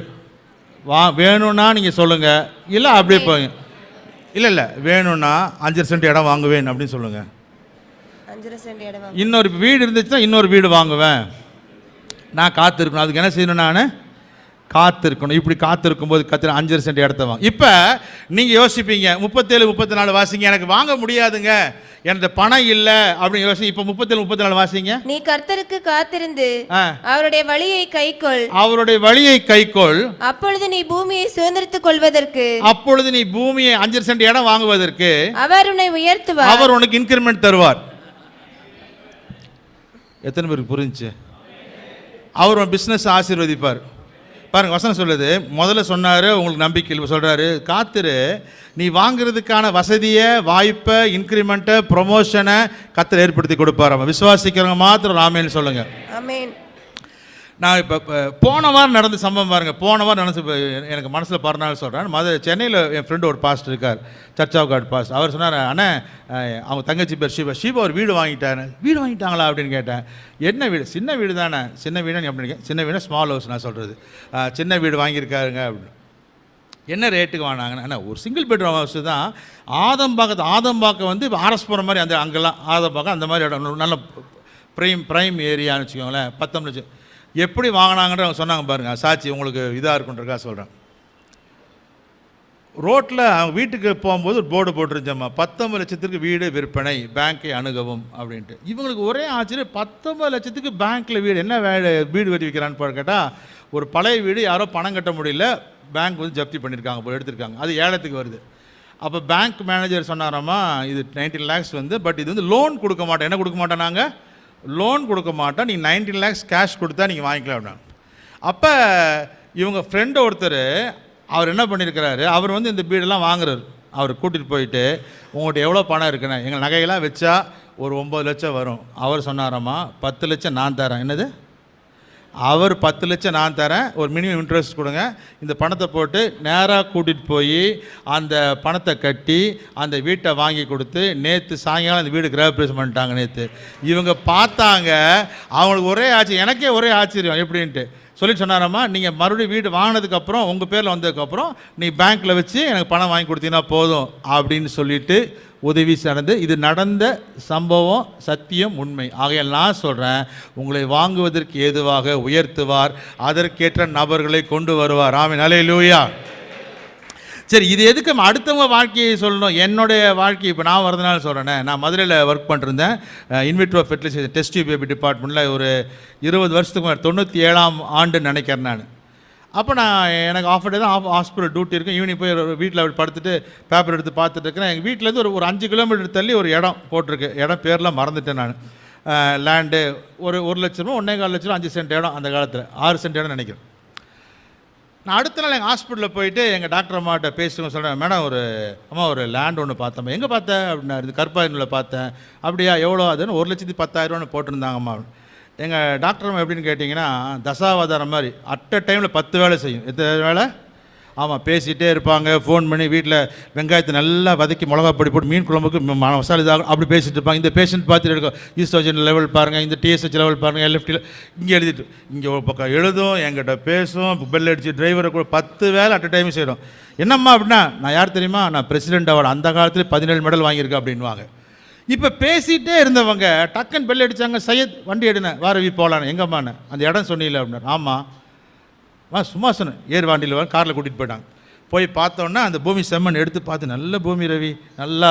வேணும்னா நீங்கள் சொல்லுங்கள், இல்லை அப்படியே போங்க. இல்லை வேணும்னா 5 சென்ட் இடம் வாங்குவேன் அப்படின்னு சொல்லுங்கள். 5 சென்ட் இடம் இன்னொரு வீடு இருந்துச்சுன்னா இன்னொரு வீடு வாங்குவேன். நான் காத்திருக்கணும். அதுக்கு என்ன செய்யணும்? நான் காத்திருக்கணும். இப்படி காத்திருக்கும் போது 5 சென்ட் இடத்த வாங்க. இப்போ நீங்கள் யோசிப்பீங்க, 37 34 வாசிங்க. எனக்கு வாங்க முடியாதுங்க, எனக்கு பணம் இல்லை அப்படின்னு யோசிங்க. இப்போ 37 34 வாசிங்க. நீ கர்த்தருக்கு காத்திருந்து அவருடைய வழியை கைக்கொள், அவருடைய வழியை கைக்கொள், அப்பொழுது நீ பூமியை சுதந்திரித்துக் கொள்வதற்கு, அப்பொழுது நீ பூமியை 5 சென்ட் இடம் வாங்குவதற்கு அவர் உன்னை உயர்த்துவார், அவர் உனக்கு இன்கிரிமெண்ட் தருவார். எத்தனை பேருக்கு புரிஞ்சுச்சு? அவர் உன் பிஸ்னஸ் ஆசீர்வதிப்பார். பாருங்க, வசனம் சொல்லுது. முதல்ல சொன்னார் உங்களுக்கு நம்பிக்கை இல்லை, சொல்கிறாரு காத்திரு, நீ வாங்குறதுக்கான வசதியை, வாய்ப்பை, இன்க்ரிமெண்ட்டை, ப்ரொமோஷனை கர்த்தர் ஏற்படுத்தி கொடுப்பார். அவன் விசுவாசிக்கிறவங்க மாத்திரம் ஆமேன்னு சொல்லுங்கள். ஆமென். நான் இப்போ போன வாரம் நடந்த சம்பவம் பாருங்கள். போன வாரம் நடந்து எனக்கு மனசில் பரநாள் சொல்கிறேன். சென்னையில் என் ஃப்ரெண்டு ஒரு பாஸ்ட் இருக்கார், சர்ச் ஆஃப் காட் பாஸ்ட். அவர் சொன்னார், அண்ணே அவங்க தங்கச்சி பேர் ஷீபா ஒரு வீடு வாங்கிட்டாரு. வீடு வாங்கிட்டாங்களா அப்படின்னு கேட்டேன். என்ன வீடு? சின்ன வீடு தானே. சின்ன வீடு நீ அப்படின்னு சின்ன வீடு, ஸ்மால் ஹவுஸ் நான் சொல்கிறது. சின்ன வீடு வாங்கியிருக்காருங்க அப்படின்னு. என்ன ரேட்டுக்கு வாங்கினாங்கன்னு? அண்ணா ஒரு சிங்கிள் பெட்ரூம் ஹவுஸ் தான். ஆதம்பாக்கம் வந்து இப்போ ஆர்எஸ்புரம் மாதிரி, அந்த அங்கெல்லாம் ஆதம்பாக்கம் அந்த மாதிரி இடம், நல்ல ப்ரைம் ஏரியான்னு வச்சுக்கோங்களேன். 19 லட்சம். எப்படி வாங்கினாங்கன்ற அவங்க சொன்னாங்க பாருங்க, சாட்சி உங்களுக்கு இதாக இருக்குன்றக்கா சொல்கிறேன். ரோட்டில் அவங்க வீட்டுக்கு போகும்போது ஒரு போர்டு போட்டுருச்சம்மா, 19 லட்சத்துக்கு வீடு விற்பனை, பேங்க்கை அணுகவும் அப்படின்ட்டு. இவங்களுக்கு ஒரே ஆச்சரியம், 19 லட்சத்துக்கு பேங்க்கில் வீடு, என்ன வீடு வெட்டி வைக்கிறான்னு கேட்டால், ஒரு பழைய வீடு யாரோ பணம் கட்ட முடியல, பேங்க் வந்து ஜப்தி பண்ணியிருக்காங்க, போய் எடுத்திருக்காங்க, அது ஏலத்துக்கு வருது. அப்போ பேங்க் மேனேஜர் சொன்னாராம்மா, இது 19 lakhs வந்து, பட் இது வந்து லோன் கொடுக்க மாட்டோம். என்ன கொடுக்க மாட்டோம்? நாங்கள் லோன் கொடுக்க மாட்டோம், நீங்கள் 19 lakhs கேஷ் கொடுத்தா நீங்கள் வாங்கிக்கலாம் அப்படின்னா. அப்போ இவங்க ஃப்ரெண்டு ஒருத்தர், அவர் என்ன பண்ணியிருக்கிறாரு, அவர் வந்து இந்த வீடெல்லாம் வாங்குறாரு. அவர் கூட்டிகிட்டு போயிட்டு, உங்கள்கிட்ட எவ்வளோ பணம் இருக்குண்ணே, எங்கள் நகையெல்லாம் வச்சா ஒரு 9 லட்சம் வரும். அவர் சொன்னாராம்மா, 10 லட்சம் நான் தரேன். என்னது? அவர் 10 லட்சம் நான் தரேன், ஒரு மினிமம் இன்ட்ரெஸ்ட் கொடுங்க, இந்த பணத்தை போட்டு நேராக கூட்டிகிட்டு போய் அந்த பணத்தை கட்டி அந்த வீட்டை வாங்கி கொடுத்து, நேற்று சாயங்காலம் அந்த வீடு கிரகப்பிரவேசம் பண்ணிட்டாங்க. நேற்று இவங்க பார்த்தாங்க, அவங்களுக்கு ஒரே ஆச்சரியம், எனக்கே ஒரே ஆச்சரியம் எப்படின்ட்டு சொல்லிட்டு சொன்னாராம்மா, நீங்கள் மறுபடியும் வீடு வாங்கினதுக்கப்புறம் உங்கள் பேரில் வந்ததுக்கப்புறம் நீ பேங்க்கில் வச்சு எனக்கு பணம் வாங்கி கொடுத்தீங்கன்னா போதும் அப்படின்னு சொல்லிட்டு உதவி நடந்து. இது நடந்த சம்பவம், சத்தியம், உண்மை. ஆகையால் நான் சொல்கிறேன், உங்களை வாங்குவதற்கு ஏதுவாக உயர்த்துவார், அதற்கேற்ற நபர்களை கொண்டு வருவார். ஆமென், அல்லேலூயா. சரி, இது எதுக்கு அடுத்தவங்க வாழ்க்கையை சொல்லணும்? என்னுடைய வாழ்க்கை இப்போ நான் வரதுனால சொல்கிறேனே. நான் மதுரையில் ஒர்க் பண்ணிருந்தேன், in vitro fertilisation test tube baby டிபார்ட்மெண்ட்டில் ஒரு 20 வருஷத்துக்கு மேலே, 97ஆம் ஆண்டு நினைக்கிறேன் நான். அப்போ நான் எனக்கு ஆஃப் டே தான் ஹாஸ்பிட்டல் டியூட்டி இருக்கும். ஈவினிங் போய் வீட்டில் அப்படி படுத்துட்டு பேப்பர் எடுத்து பார்த்துட்டு இருக்கிறேன். எங்கள் வீட்டிலேருந்து ஒரு 5 கிலோமீட்டர் தள்ளி ஒரு இடம் போட்டிருக்கு. இடம் பேர்லாம் மறந்துட்டேன் நான். லேண்டு ஒரு 1 லட்ச ரூபா, 1.25 லட்ச ரூபா, 5 சென்ட் இடம். அந்த காலத்தில் 6 சென்ட் இடம் நினைக்கிறேன். நான் அடுத்த நாள் எங்கள் ஹாஸ்பிட்டலில் போயிட்டு எங்கள் டாக்டர் அம்மாட்ட பேசுகிறேன். சொல்கிறேன், மேடம் ஒரு லேண்ட் ஒன்று பார்த்தேன். எங்கே பார்த்தேன் அப்படின்னா, இது கற்பாயினில் பார்த்தேன். அப்படியா, எவ்வளோ? அதுன்னு 1,10,000 போட்டிருந்தாங்கம்மா. எங்கள் டாக்டர் அம்மா எப்படின்னு கேட்டிங்கன்னா, தசாவதாரம் மாதிரி அட் அ டைமில் 10 வேலை செய்யும். எத்தனை வேலை? ஆமாம், பேசிகிட்டே இருப்பாங்க. ஃபோன் பண்ணி வீட்டில் வெங்காயத்தை நல்லா வதக்கி மிளகா பொடி போட்டு மீன் குழம்புக்கு மசாலா இதாக அப்படி பேசிகிட்டு இருப்பாங்க. இந்த பேஷண்ட் பார்த்துட்டு இருக்கும், ஈஸ்ட்ரோஜன் லெவல் பாருங்கள், இந்த டிஎஸ்ஹெச் லெவல் பாருங்கள், எல்எஃப்டியில் இங்கே எழுதிட்டு இங்கே ஒரு பக்கம் எழுதும், எங்கிட்ட பேசும், பெல் அடிச்சு டிரைவரை கூட 10 வேலை அட் அ டைம் செய்கிறோம். என்னம்மா அப்படின்னா, நான் யார் தெரியுமா, நான் பிரசிடென்ட் அவார்டு அந்த காலத்தில் 17 மெடல் வாங்கியிருக்கேன் அப்படின்வாங்க. இப்போ பேசிகிட்டே இருந்தவங்க டக்குன்னு பெல் அடித்தாங்க, சையத் வண்டி எடுன ரவி போகலான்னு. எங்கம்மாண்ணே, அந்த இடம் சொன்னீங்களே அப்படின்னா. ஆமாம் சும்மா சொன்னேன். ஏர் வண்டியில் காரில் கூட்டிகிட்டு போயிட்டாங்க. போய் பார்த்தோன்னா அந்த பூமி செம்மண் எடுத்து பார்த்து, நல்ல பூமி ரவி, நல்லா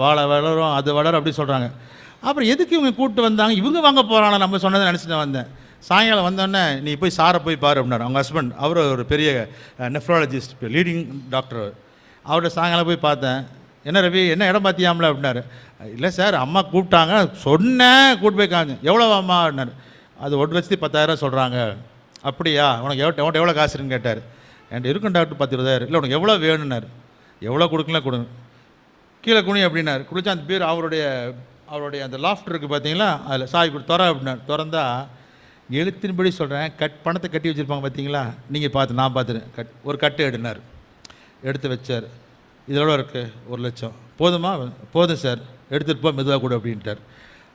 வாழை வளரும், அது வளரும் அப்படி சொல்கிறாங்க. அப்புறம் எதுக்கு இவங்க கூப்பிட்டு வந்தாங்க, இவங்க வாங்க போகிறாங்களா நம்ம சொன்னதை நினச்சிட்டு வந்தேன். சாயங்காலம் வந்தோடனே நீ போய் சாரை போய் பாரு அப்படின்னாரு. அவங்க ஹஸ்பண்ட் அவர் ஒரு பெரிய நெஃப்ராலஜிஸ்ட், லீடிங் டாக்டர். அவர்கிட்ட சாயங்காலம் போய் பார்த்தேன். என்ன ரவி, என்ன இடம் பார்த்தியாமல அப்படின்னாரு. இல்லை சார், அம்மா கூப்பிட்டாங்க, சொன்னேன், கூப்பிட்டு போய் காமிச்சேன். எவ்வளோ அம்மா அப்படின்னாரு. அது 1,10,000 சொல்கிறாங்க. அப்படியா, உனக்கு எவ்வளோ காசு இருக்குன்னு கேட்டார். என்கிட்ட இருக்கும் டாக்டர் 10,000. இல்லை உனக்கு எவ்வளோ வேணும்னாரு. எவ்வளோ கொடுக்கலாம் கொடுங்க, கீழே குனி அப்படின்னாரு. குளிச்சா அந்த பேர் அவருடைய அந்த லாஃப்ட் இருக்குது பார்த்தீங்களா, அதில் சாய் திற அப்படின்னாரு. திறந்தா எழுத்தின்படி சொல்கிறேன், பணத்தை கட்டி வச்சுருப்பாங்க பார்த்தீங்களா, நீங்கள் பார்த்து நான் பார்த்துருக்கேன். ஒரு கட்டு எடுனார், எடுத்து வச்சார். இதோட இருக்குது 1,00,000. போதுமா? போதும் சார், எடுத்துகிட்டு போ, மெதுவாக கூட அப்படின்ட்டார்.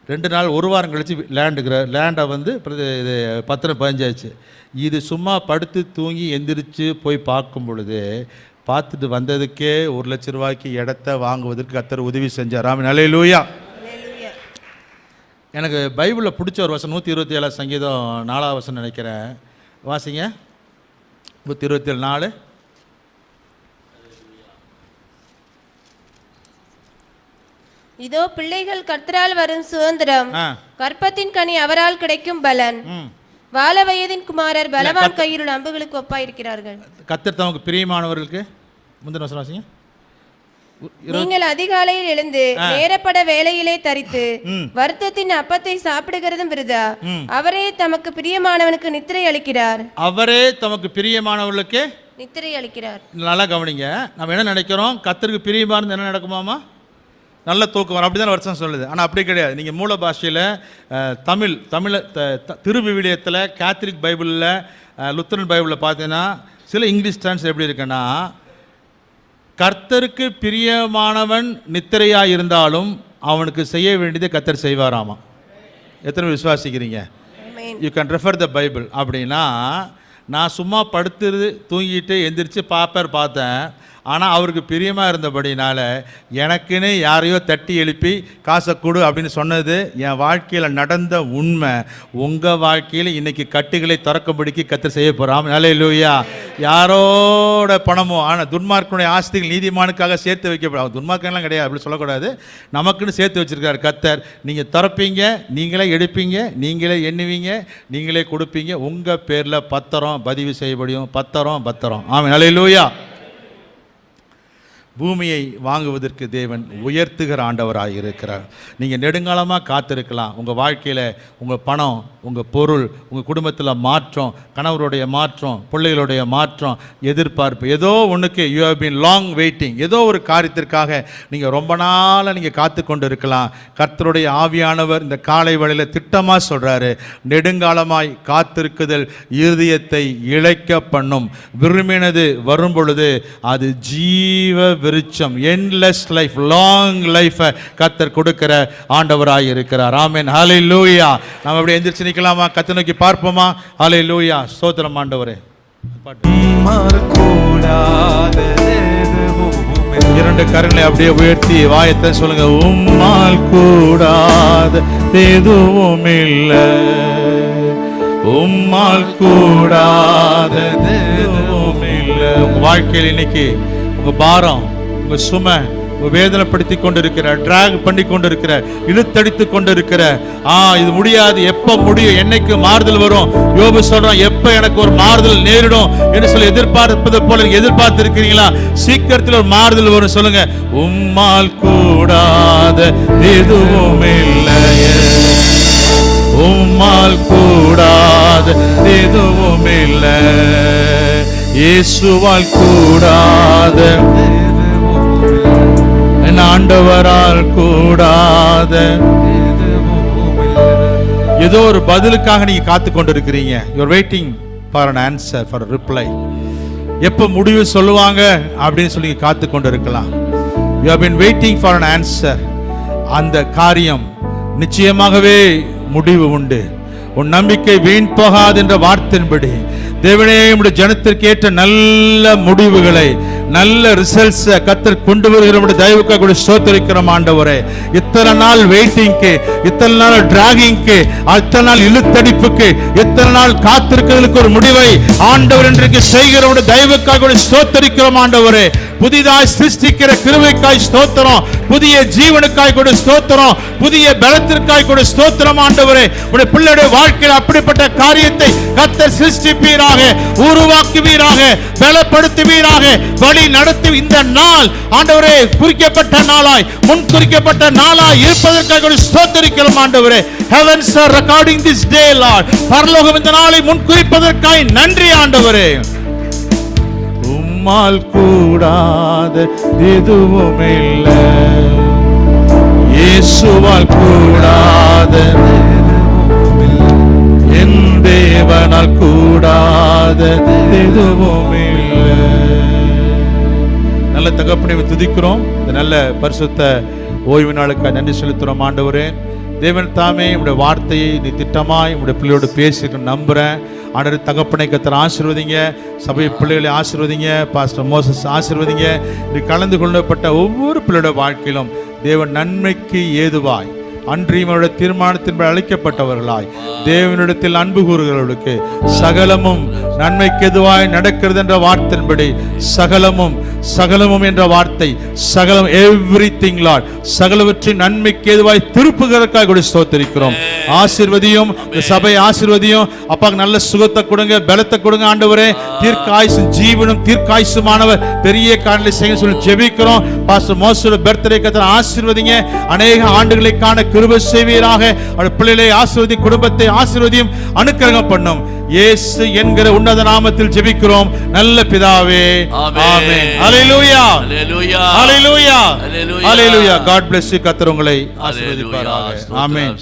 2 நாள் 1 வாரம் கழித்து லேண்டை வந்து இது பத்திரம் பதிஞ்சாச்சு. இது சும்மா படுத்து தூங்கி எந்திரிச்சு போய் பார்க்கும் பொழுது பார்த்துட்டு வந்ததுக்கே 1,00,000 ரூபாய்க்கு இடத்த வாங்குவதற்கு கர்த்தர் உதவி செஞ்சார். ஆமென், அல்லேலூயா. எனக்கு பைபிளில் பிடிச்ச ஒரு வசனம் 127 சங்கீதம் 4ஆம் வசனம் நினைக்கிறேன். வாசிங்க. 127 4. இதோ பிள்ளைகள் கர்த்தரால் வரும் சுதந்திரம், கற்பத்தின் கனி அவரால் கிடைக்கும் பலன். வால வயதின் குமாரர் பலவான் கையில் உள்ள அம்புகளுக்கு ஒப்பாயிருக்கிறார்கள். கர்த்தர் தமக்கு பிரியமானவர்களுக்கு முந்தின வசனம் வாசிங்க. நீங்கள் அதிகாலையில் எழுந்து நேரப்பட வேலையிலே தரித்து வருத்தத்தின் அப்பத்தை சாப்பிடுகிறதும் விருதா. அவரே தமக்கு பிரியமானவனுக்கு நித்திரை அளிக்கிறார். அவரே தமக்கு பிரியமானவர்களுக்கு நித்திரை அளிக்கிறார். நல்லா கவனிங்க. நம்ம என்ன நினைக்கிறோம், கர்த்தருக்கு பிரியமா இருந்து என்ன நடக்குமாமா, நல்ல தூக்கம் வரும், அப்படி தான் வருஷம் சொல்லுது. ஆனால் அப்படி கிடையாது. நீங்கள் மூல பாஷையில் தமிழ் திருவிவிலியத்தில், கேத்தலிக் பைபிளில், லுத்தரன் பைபிளில் பார்த்தீங்கன்னா சில இங்கிலீஷ் டிரான்ஸ்லேஷன் எப்படி இருக்குன்னா, கர்த்தருக்கு பிரியமானவன் நித்திரையாக இருந்தாலும் அவனுக்கு செய்ய வேண்டியதை கர்த்தர் செய்வாராமா. எத்தனை பேர் விசுவாசிக்கிறீங்க? You can refer the Bible. அப்படின்னா நான் சும்மா படுத்து தூங்கிட்டு எந்திரிச்சு பார்த்தேன். ஆனால் அவருக்கு பிரியமாக இருந்தபடினால எனக்குன்னு யாரையோ தட்டி எழுப்பி காசை கொடு அப்படின்னு சொன்னது என் வாழ்க்கையில் நடந்த உண்மை. உங்கள் வாழ்க்கையில் இன்றைக்கி கட்டுகளை திறக்கும்படிக்கு கர்த்தர் செய்ய போகிறான். அல்லேலூயா. யாரோட பணமோ, ஆனால் துன்மார்க்கனுடைய ஆஸ்திகள் நீதிமானுக்காக சேர்த்து வைக்கப்படும். துன்மார்க்கெல்லாம் கிடையாது, அப்படி சொல்லக்கூடாது. நமக்குன்னு சேர்த்து வச்சுருக்கார் கர்த்தர். நீங்கள் திறப்பீங்க, நீங்களே எடுப்பீங்க, நீங்களே எண்ணுவீங்க, நீங்களே கொடுப்பீங்க. உங்கள் பேரில் பத்திரம் பதிவு செய்யப்படும். பத்திரம். ஆமென், அல்லேலூயா. பூமியை வாங்குவதற்கு தேவன் உயர்த்துகிற ஆண்டவராக இருக்கிறார். நீங்கள் நெடுங்காலமாக காத்திருக்கலாம். உங்கள் வாழ்க்கையில் உங்கள் பணம், உங்கள் பொருள், உங்கள் குடும்பத்தில் மாற்றம், கணவருடைய மாற்றம், பிள்ளைகளுடைய மாற்றம், எதிர்பார்ப்பு, ஏதோ ஒன்றுக்கு you have been long waiting. ஏதோ ஒரு காரியத்திற்காக நீங்கள் ரொம்ப நாளாக நீங்கள் காத்து கொண்டு இருக்கலாம். கர்த்தருடைய ஆவியானவர் இந்த காலை வேளையில் திட்டமாக சொல்கிறாரு, நெடுங்காலமாய் காத்திருக்குதல் இருதயத்தை இழைக்க பண்ணும். விரும்பினது வரும் பொழுது அது ஜீவ விருட்சம், என்லெஸ் லைஃப், லாங் லைஃபை கர்த்தர் கொடுக்கிற ஆண்டவராய் இருக்கிறார். ஆமென், ஹல்லேலூயா. நாம் அப்படியே எந்திரிச்சு நிற்கலாமா? கர்த்தரை நோக்கி பார்ப்போமா? ஹல்லேலூயா. ஸ்தோத்திரம் ஆண்டவரே. இரண்டு கரங்களை அப்படியே உயர்த்தி வாயத்தை சொல்லுங்க. உம்மால் கூடாத எதுவும் இல்லை, உம்மால் கூடாத எதுவும் இல்லை. உங்க வாழ்க்கையில் இன்னைக்கு உங்கள் பாரம், உங்கள் சுமை, உங்கள் வேதனைப்படுத்தி கொண்டு இருக்கிற, ட்ராக் பண்ணி கொண்டு இருக்கிற, இழுத்தடித்து கொண்டு இருக்கிற, இது முடியாது, எப்போ முடியும், என்னைக்கு மாறுதல் வரும், யோபு சொல்றான், எப்போ எனக்கு ஒரு மாறுதல் நேரிடும் என்று சொல்லி எதிர்பார்ப்பது போல எதிர்பார்த்து இருக்கிறீங்களா? சீக்கிரத்தில் ஒரு மாறுதல் வரும். சொல்லுங்க, உம்மால் கூடாத எதுவும் இல்லையே, உம்மால் கூடாத எதுவும் இல்லை, இயேசுவால் கூடாத, என் ஆண்டவரால் கூடாத. ஏதோ ஒரு பதிலுக்காக நீங்க காத்து கொண்டிருக்கிறீங்க. You are waiting for an answer, for a reply. எப்போ முடிவு சொல்லுவாங்க அப்படின்னு சொல்லி காத்து கொண்டிருக்கலாம். You have been waiting for an answer. அந்த காரியம் நிச்சயமாகவே முடிவு உண்டு. உன் நம்பிக்கை வீண் போகாது என்ற வார்த்தையின்படி தேவனே உம்முடைய ஜனத்திற்கு ஏற்ற நல்ல முடிவுகளை, நல்ல ரிசல்ட்ஸை கர்த்தர் கொண்டு வருகிற உம்முடைய தயவுக்காக கூட ஸ்தோத்திரிக்கிறோம் ஆண்டவரே. இத்தனை நாள் வெயிட்டிங்க்கு, இத்தனை நாள் டிராகிங்க்கு, இத்தனை நாள் இழுத்தடிப்புக்கு, இத்தனை நாள் காத்திருக்கிறதுக்கு ஒரு முடிவை ஆண்டவர் இன்றைக்கு செய்கிற உம்முடைய தயவுக்காக கூட ஸ்தோத்திரிக்கிறோம் ஆண்டவரே. புதிதாய் சிருஷ்டிக்கிற கிருபைக்காய் ஸ்தோத்திரம், புதிய ஜீவனுக்காய் கூட ஸ்தோத்திரம், புதிய பலத்திற்காய் கூட ஸ்தோத்திரம் ஆண்டவரே. உடைய பிள்ளையுடைய வாழ்க்கையில் அப்படிப்பட்ட காரியத்தை கர்த்தர் சிருஷ்டிப்பீராக, உருவாக்குவீராக, பலப்படுத்துவீராக, வழி நடத்தி இந்த நாள் ஆண்டவரே குறிக்கப்பட்ட நாளாய், முன் குறிக்கப்பட்ட நாளாய் இருப்பதற்காக கூட ஸ்தோத்திரிக்கிறோம் ஆண்டவரே. Heavens are recording this day, Lord. பரலோகம் இந்த நாளை முன் குறிப்பதற்காய் நன்றி ஆண்டவரே. உம்மால் கூடாத எதுவும் இல்லை, இயேசுவால் கூடாத என் தேவனால் கூடாத எதுவும் இல்லை. நல்ல தகப்பனை துதிக்கிறோம். இந்த நல்ல பரிசுத்த ஓய்வு நாளுக்கு நன்றி செலுத்துறோம் ஆண்டவரே. தேவன் தாமே உடைய வார்த்தையை நீ திட்டமாய் உடைய பிள்ளையோடு பேசிட்டு நம்புகிறேன். ஆண்டவர் தகப்பனை கர்த்தர் ஆசீர்வதிங்க, சபை பிள்ளைகளை ஆசீர்வதிங்க, பாஸ்டர் மோசஸ் ஆசீர்வதிங்க. இது கலந்து கொள்ளப்பட்ட ஒவ்வொரு பிள்ளையோட வாழ்க்கையிலும் தேவன் நன்மைக்கு ஏதுவாய் அன்றியவருடைய தீர்மானத்தின்படி அழைக்கப்பட்டவர்களாய் தேவனிடத்தில் அன்பு கூறுகிறவர்களுக்கு சகலமும் நன்மைக்கு எதுவாய் நடக்கிறது என்ற வார்த்தையின்படி சகலமும் என்ற வார்த்தை, சகலம் எவ்ரிதிங் லார்ட், சகலவற்றின் நன்மைக்கு எதுவாய் திருப்புகிறதற்காக கூட ஸ்தோத்திரிக்கிறோம். ஆசீர்வதியும், சபை ஆசீர்வதியும். அப்பாக்கு நல்ல சுகத்தை கொடுங்க, பலத்தை கொடுங்க ஆண்டவரே. தீர்க்காயுசும் ஜீவனும் தீர்க்காயுசுமானவர் பெரிய காரியங்களை செய்ய சொல்லி ஜெபிக்கிறோம். பாஸ்டர் மோசோட பர்த்டே கர்த்தர் ஆசீர்வதிங்க. அநேக ஆண்டுகளை காண கிருபை செய்வீராக. அவருடைய பிள்ளைகளை ஆசீர்வதி, குடும்பத்தை ஆசீர்வதியும், அனுக்கிரகம் பண்ணும். இயேசு என்கிற உன்னத நாமத்தில் ஜெபிக்கிறோம் நல்ல பிதாவே. ஆமென். ஹalleluya. ஹalleluya. ஹalleluya. God bless you. கர்த்தர் உங்களை ஆசீர்வதிப்பாராக. ஆமென்.